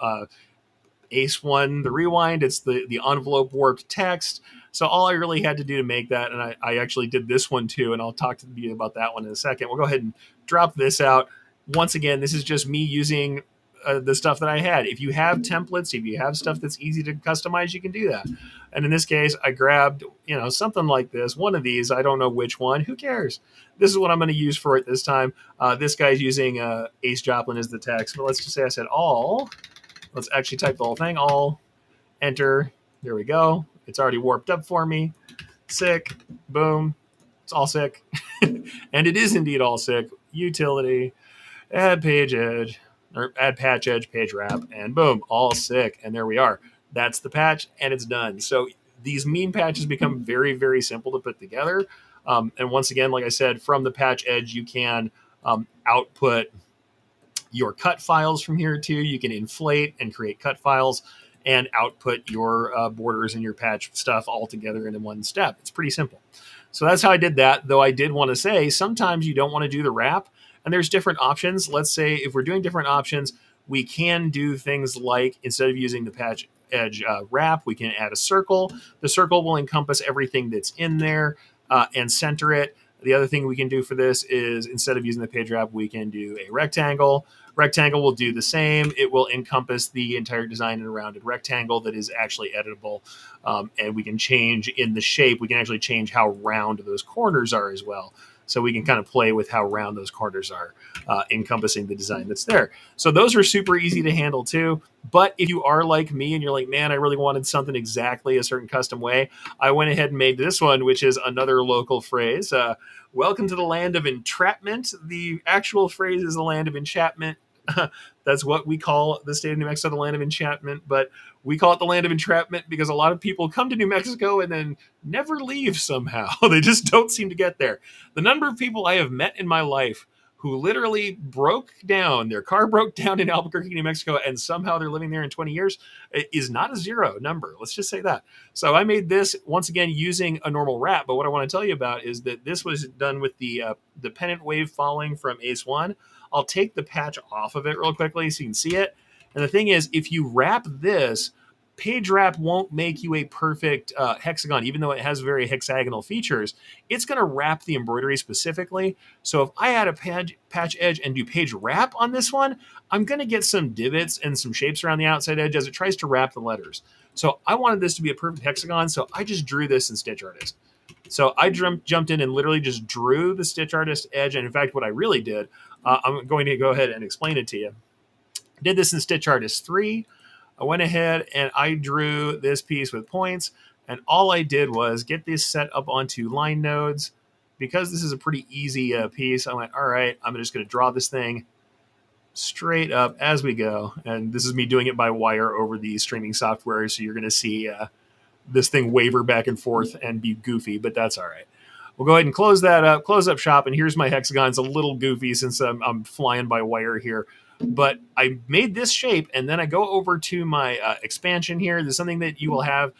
Ace One, the Rewind. It's the envelope warped text. So all I really had to do to make that, and I actually did this one too, and I'll talk to you about that one in a second. We'll go ahead and drop this out. Once again, this is just me using the stuff that I had. If you have templates, if you have stuff that's easy to customize, you can do that. And in this case, I grabbed, something like this, one of these. I don't know which one. Who cares? This is what I'm going to use for it this time. This guy's using Ace Joplin as the text, but let's just say I said all. Let's actually type the whole thing, all, enter. There we go. It's already warped up for me. Sick. Boom. It's all sick. And it is indeed all sick. Utility. Add page edge. Or add patch edge, page wrap. And boom. All sick. And there we are. That's the patch. And it's done. So these meme patches become very, very simple to put together. And once again, like I said, from the patch edge, you can output your cut files from here too. You can inflate and create cut files and output your borders and your patch stuff all together in one step. It's pretty simple. So that's how I did that, though I did want to say sometimes you don't want to do the wrap And there's different options. Let's say if we're doing different options, we can do things like instead of using the patch edge wrap, we can add a circle. The circle will encompass everything that's in there and center it. The other thing we can do for this is instead of using the page wrap, we can do a rectangle. Rectangle will do the same. It will encompass the entire design in a rounded rectangle that is actually editable. And we can change in the shape. We can actually change how round those corners are as well. So we can kind of play with how round those corners are, encompassing the design that's there. So those are super easy to handle too. But if you are like me and you're like, man, I really wanted something exactly a certain custom way, I went ahead and made this one, which is another local phrase. Welcome to the land of entrapment. The actual phrase is the land of enchantment. That's what we call the state of New Mexico, the land of enchantment. But we call it the land of entrapment because a lot of people come to New Mexico and then never leave somehow. They just don't seem to get there. The number of people I have met in my life who literally broke down, their car broke down in Albuquerque, New Mexico, and somehow they're living there in 20 years is not a zero number. Let's just say that. So I made this once again using a normal wrap. But what I want to tell you about is that this was done with the pennant wave falling from Ace One. I'll take the patch off of it real quickly so you can see it. And the thing is, if you wrap this, page wrap won't make you a perfect hexagon, even though it has very hexagonal features. It's going to wrap the embroidery specifically. So if I add a patch edge and do page wrap on this one, I'm going to get some divots and some shapes around the outside edge as it tries to wrap the letters. So I wanted this to be a perfect hexagon, so I just drew this in Stitch Artist. So I jumped in and literally just drew the Stitch Artist edge. And in fact, what I really did, I'm going to go ahead and explain it to you. I did this in Stitch Artist 3. I went ahead and I drew this piece with points. And all I did was get this set up onto line nodes. Because this is a pretty easy piece, I went, all right, I'm just going to draw this thing straight up as we go. And this is me doing it by wire over the streaming software. So you're going to see this thing waver back and forth and be goofy, but that's all right. We'll go ahead and close that up, close up shop. And here's my hexagon. It's a little goofy since I'm flying by wire here, but I made this shape. And then I go over to my expansion here. There's something that you will have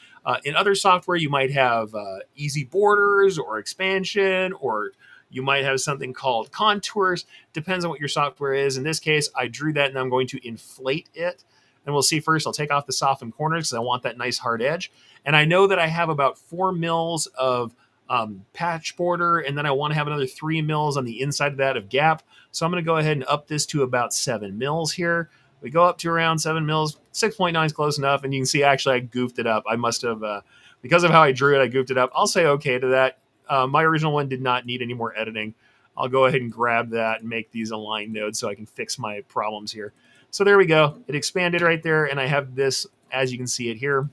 in other software. You might have easy borders or expansion, or you might have something called contours. Depends on what your software is. In this case, I drew that and I'm going to inflate it. And we'll see first, I'll take off the softened corners because I want that nice hard edge. And I know that I have about 4 mils of patch border, and then I want to have another 3 mils on the inside of that of gap. So I'm going to go ahead and up this to about 7 mils here. We go up to around 7 mils. 6.9 is close enough. And you can see actually I goofed it up. I must have, because of how I drew it, I goofed it up. I'll say okay to that. My original one did not need any more editing. I'll go ahead and grab that and make these align nodes so I can fix my problems here. So there we go. It expanded right there. And I have this, as you can see it here,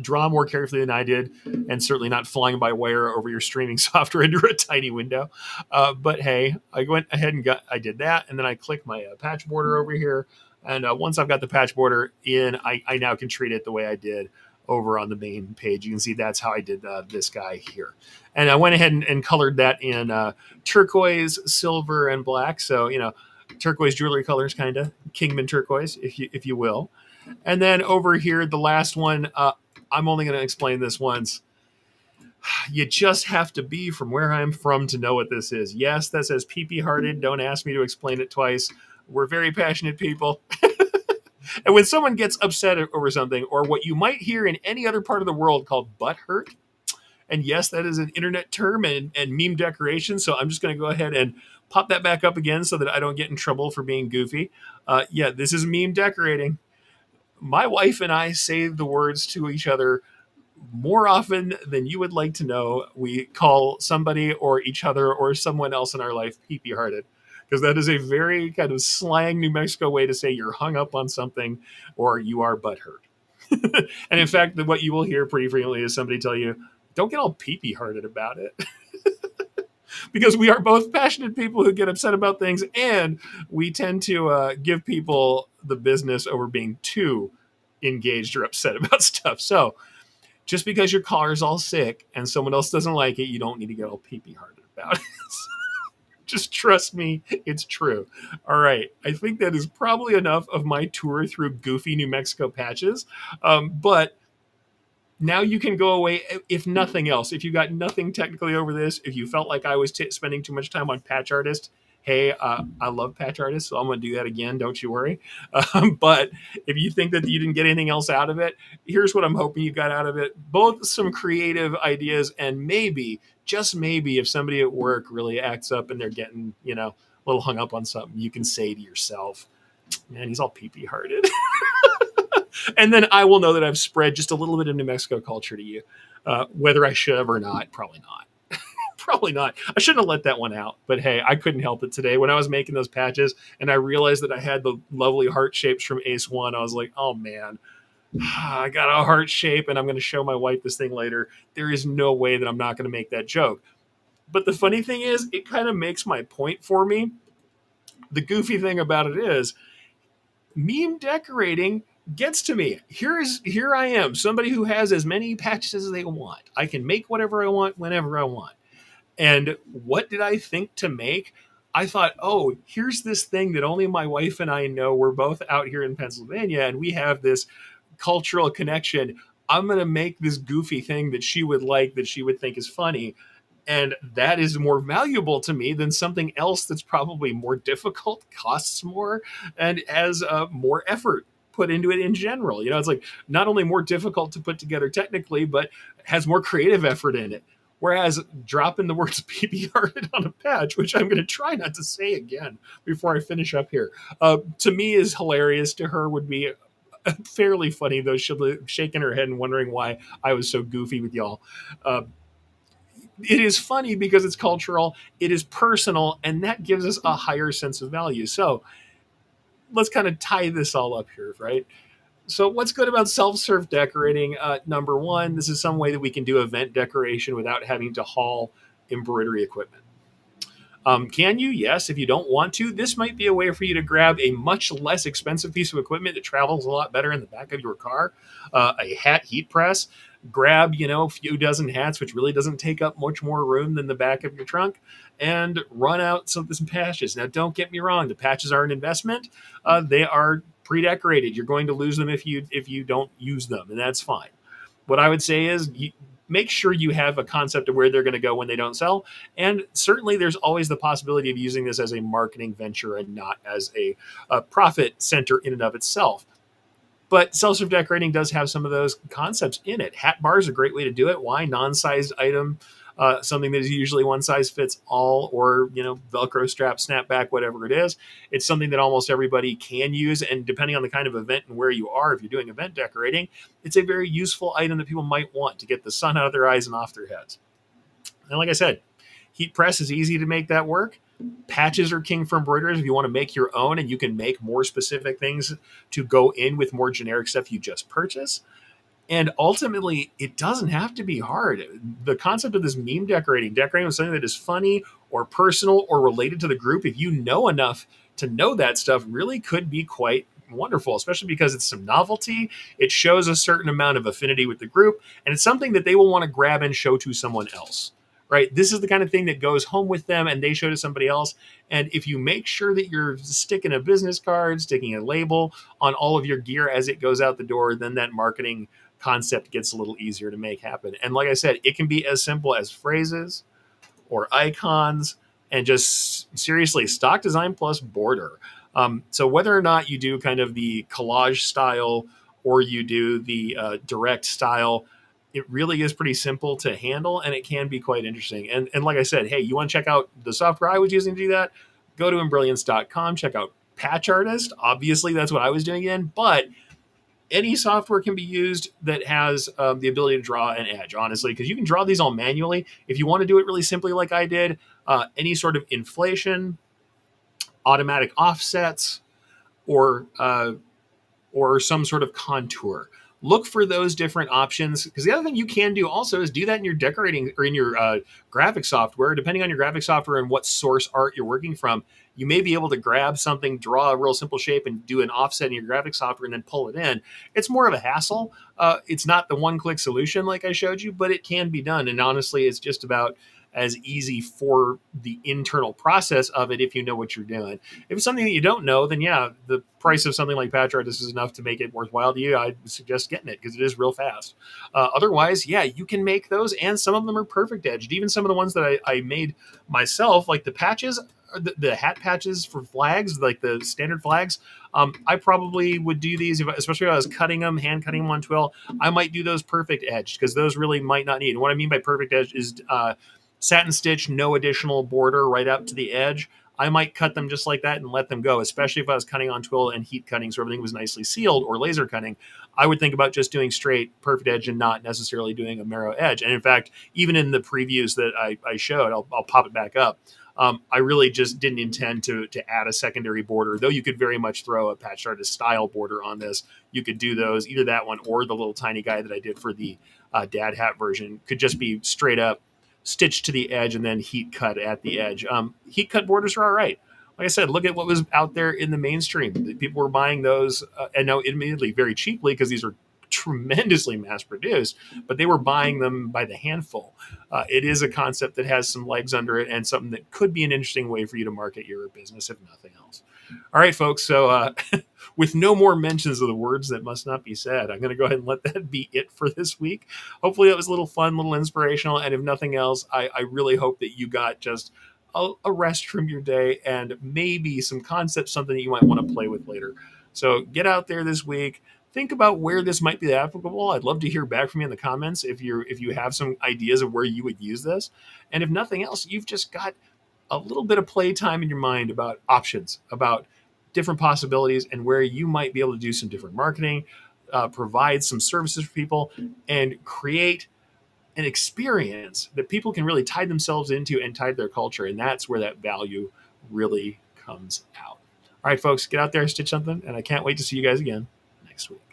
draw more carefully than I did, and certainly not flying by wire over your streaming software into a tiny window. But hey, I went ahead and I did that, and then I click my patch border over here. And once I've got the patch border in, I now can treat it the way I did over on the main page. You can see that's how I did this guy here. And I went ahead and colored that in turquoise, silver, and black. So, turquoise jewelry colors, kind of Kingman turquoise, if you will. And then over here, the last one, I'm only going to explain this once. You just have to be from where I'm from to know what this is. Yes, that says pee-pee hearted. Don't ask me to explain it twice. We're very passionate people. And when someone gets upset over something, or what you might hear in any other part of the world called butt hurt, and yes, that is an internet term and meme decoration. So I'm just going to go ahead and pop that back up again so that I don't get in trouble for being goofy. Yeah, this is meme decorating. My wife and I say the words to each other more often than you would like to know. We call somebody or each other or someone else in our life pee-pee hearted, because that is a very kind of slang New Mexico way to say you're hung up on something or you are butthurt. And in fact, what you will hear pretty frequently is somebody tell you, don't get all pee-pee hearted about it. Because we are both passionate people who get upset about things, and we tend to give people the business over being too engaged or upset about stuff. So just because your car is all sick and someone else doesn't like it, you don't need to get all pee-pee hearted about it. Just trust me, it's true. All right, I think that is probably enough of my tour through goofy New Mexico patches. But now you can go away, if nothing else. If you got nothing technically over this, if you felt like I was spending too much time on Patch Artist, hey, I love patch artists, so I'm going to do that again. Don't you worry. But if you think that you didn't get anything else out of it, here's what I'm hoping you got out of it: both some creative ideas, and maybe, just maybe, if somebody at work really acts up and they're getting, a little hung up on something, you can say to yourself, man, he's all pee-pee hearted. And then I will know that I've spread just a little bit of New Mexico culture to you. Whether I should have or not, probably not. Probably not. I shouldn't have let that one out. But hey, I couldn't help it today. When I was making those patches and I realized that I had the lovely heart shapes from Ace One, I was like, oh man, I got a heart shape and I'm going to show my wife this thing later. There is no way that I'm not going to make that joke. But the funny thing is, it kind of makes my point for me. The goofy thing about it is, meme decorating gets to me. Here I am, somebody who has as many patches as they want. I can make whatever I want whenever I want. And what did I think to make? I thought, oh, here's this thing that only my wife and I know. We're both out here in Pennsylvania and we have this cultural connection. I'm going to make this goofy thing that she would like, that she would think is funny. And that is more valuable to me than something else that's probably more difficult, costs more, and has more effort put into it in general. It's like not only more difficult to put together technically, but has more creative effort in it. Whereas dropping the words PBR on a patch, which I'm going to try not to say again before I finish up here, to me is hilarious. To her would be fairly funny, though she'll be shaking her head and wondering why I was so goofy with y'all. It is funny because it's cultural, it is personal, and that gives us a higher sense of value. So let's kind of tie this all up here, right? So what's good about self-serve decorating? Number one, this is some way that we can do event decoration without having to haul embroidery equipment. Can you? Yes. If you don't want to, this might be a way for you to grab a much less expensive piece of equipment that travels a lot better in the back of your car. A hat heat press. Grab, a few dozen hats, which really doesn't take up much more room than the back of your trunk, and run out some patches. Now, don't get me wrong; the patches are an investment. They are pre-decorated. You're going to lose them if you don't use them, and that's fine. What I would say is, make sure you have a concept of where they're going to go when they don't sell. And certainly there's always the possibility of using this as a marketing venture and not as a profit center in and of itself. But self-serve decorating does have some of those concepts in it. Hat bar is a great way to do it. Why? Non-sized item, something that is usually one size fits all, or Velcro strap, snapback, whatever it is. It's something that almost everybody can use, and depending on the kind of event and where you are, if you're doing event decorating, it's a very useful item that people might want to get the sun out of their eyes and off their heads. And like I said, heat press is easy to make that work. Patches are king for embroiderers if you want to make your own, and you can make more specific things to go in with more generic stuff you just purchase. And ultimately, it doesn't have to be hard. The concept of this meme decorating with something that is funny or personal or related to the group, if you know enough to know that stuff, really could be quite wonderful, especially because it's some novelty. It shows a certain amount of affinity with the group, and it's something that they will want to grab and show to someone else. Right? This is the kind of thing that goes home with them and they show to somebody else. And if you make sure that you're sticking a business card, sticking a label on all of your gear as it goes out the door, then that marketing concept gets a little easier to make happen. And like I said, it can be as simple as phrases or icons and just seriously stock design plus border. So whether or not you do kind of the collage style or you do the direct style, it really is pretty simple to handle, and it can be quite interesting. And like I said, hey, you want to check out the software I was using to do that? Go to embrilliance.com, check out Patch Artist. Obviously, that's what I was doing in, but any software can be used that has the ability to draw an edge, honestly, because you can draw these all manually. If you want to do it really simply like I did, any sort of inflation, automatic offsets, or some sort of contour. Look for those different options, because the other thing you can do also is do that in your decorating or in your graphic software. Depending on your graphic software and what source art you're working from, you may be able to grab something, draw a real simple shape, and do an offset in your graphic software and then pull it in. It's more of a hassle. It's not the one-click solution like I showed you, but it can be done. And honestly, it's just about as easy for the internal process of it if you know what you're doing. If it's something that you don't know, then yeah, the price of something like Patch Artist is enough to make it worthwhile to you. I suggest getting it because it is real fast. Otherwise, yeah, you can make those, and some of them are perfect edged. Even some of the ones that I made myself, like the patches, the hat patches for flags, like the standard flags. I probably would do these, especially if I was cutting them, hand cutting them on twill. I might do those perfect edge because those really might not need. And what I mean by perfect edge is satin stitch, no additional border right up to the edge. I might cut them just like that and let them go, especially if I was cutting on twill and heat cutting so everything was nicely sealed, or laser cutting. I would think about just doing straight perfect edge and not necessarily doing a marrow edge. And in fact, even in the previews that I showed, I'll pop it back up. I really just didn't intend to add a secondary border, though you could very much throw a patch artist style border on this. You could do those, either that one or the little tiny guy that I did for the dad hat version could just be straight up stitched to the edge and then heat cut at the edge. Heat cut borders are all right. Like I said, look at what was out there in the mainstream. People were buying those, and now admittedly very cheaply because these are tremendously mass produced, but they were buying them by the handful. It is a concept that has some legs under it and something that could be an interesting way for you to market your business, if nothing else. All right, folks. So, with no more mentions of the words that must not be said, I'm going to go ahead and let that be it for this week. Hopefully, that was a little fun, a little inspirational. And if nothing else, I really hope that you got just a rest from your day and maybe some concepts, something that you might want to play with later. So, get out there this week. Think about where this might be applicable. I'd love to hear back from you in the comments if you have some ideas of where you would use this. And if nothing else, you've just got a little bit of playtime in your mind about options, about different possibilities, and where you might be able to do some different marketing, provide some services for people, and create an experience that people can really tie themselves into and tie their culture. And that's where that value really comes out. All right, folks, get out there, stitch something, and I can't wait to see you guys again next week.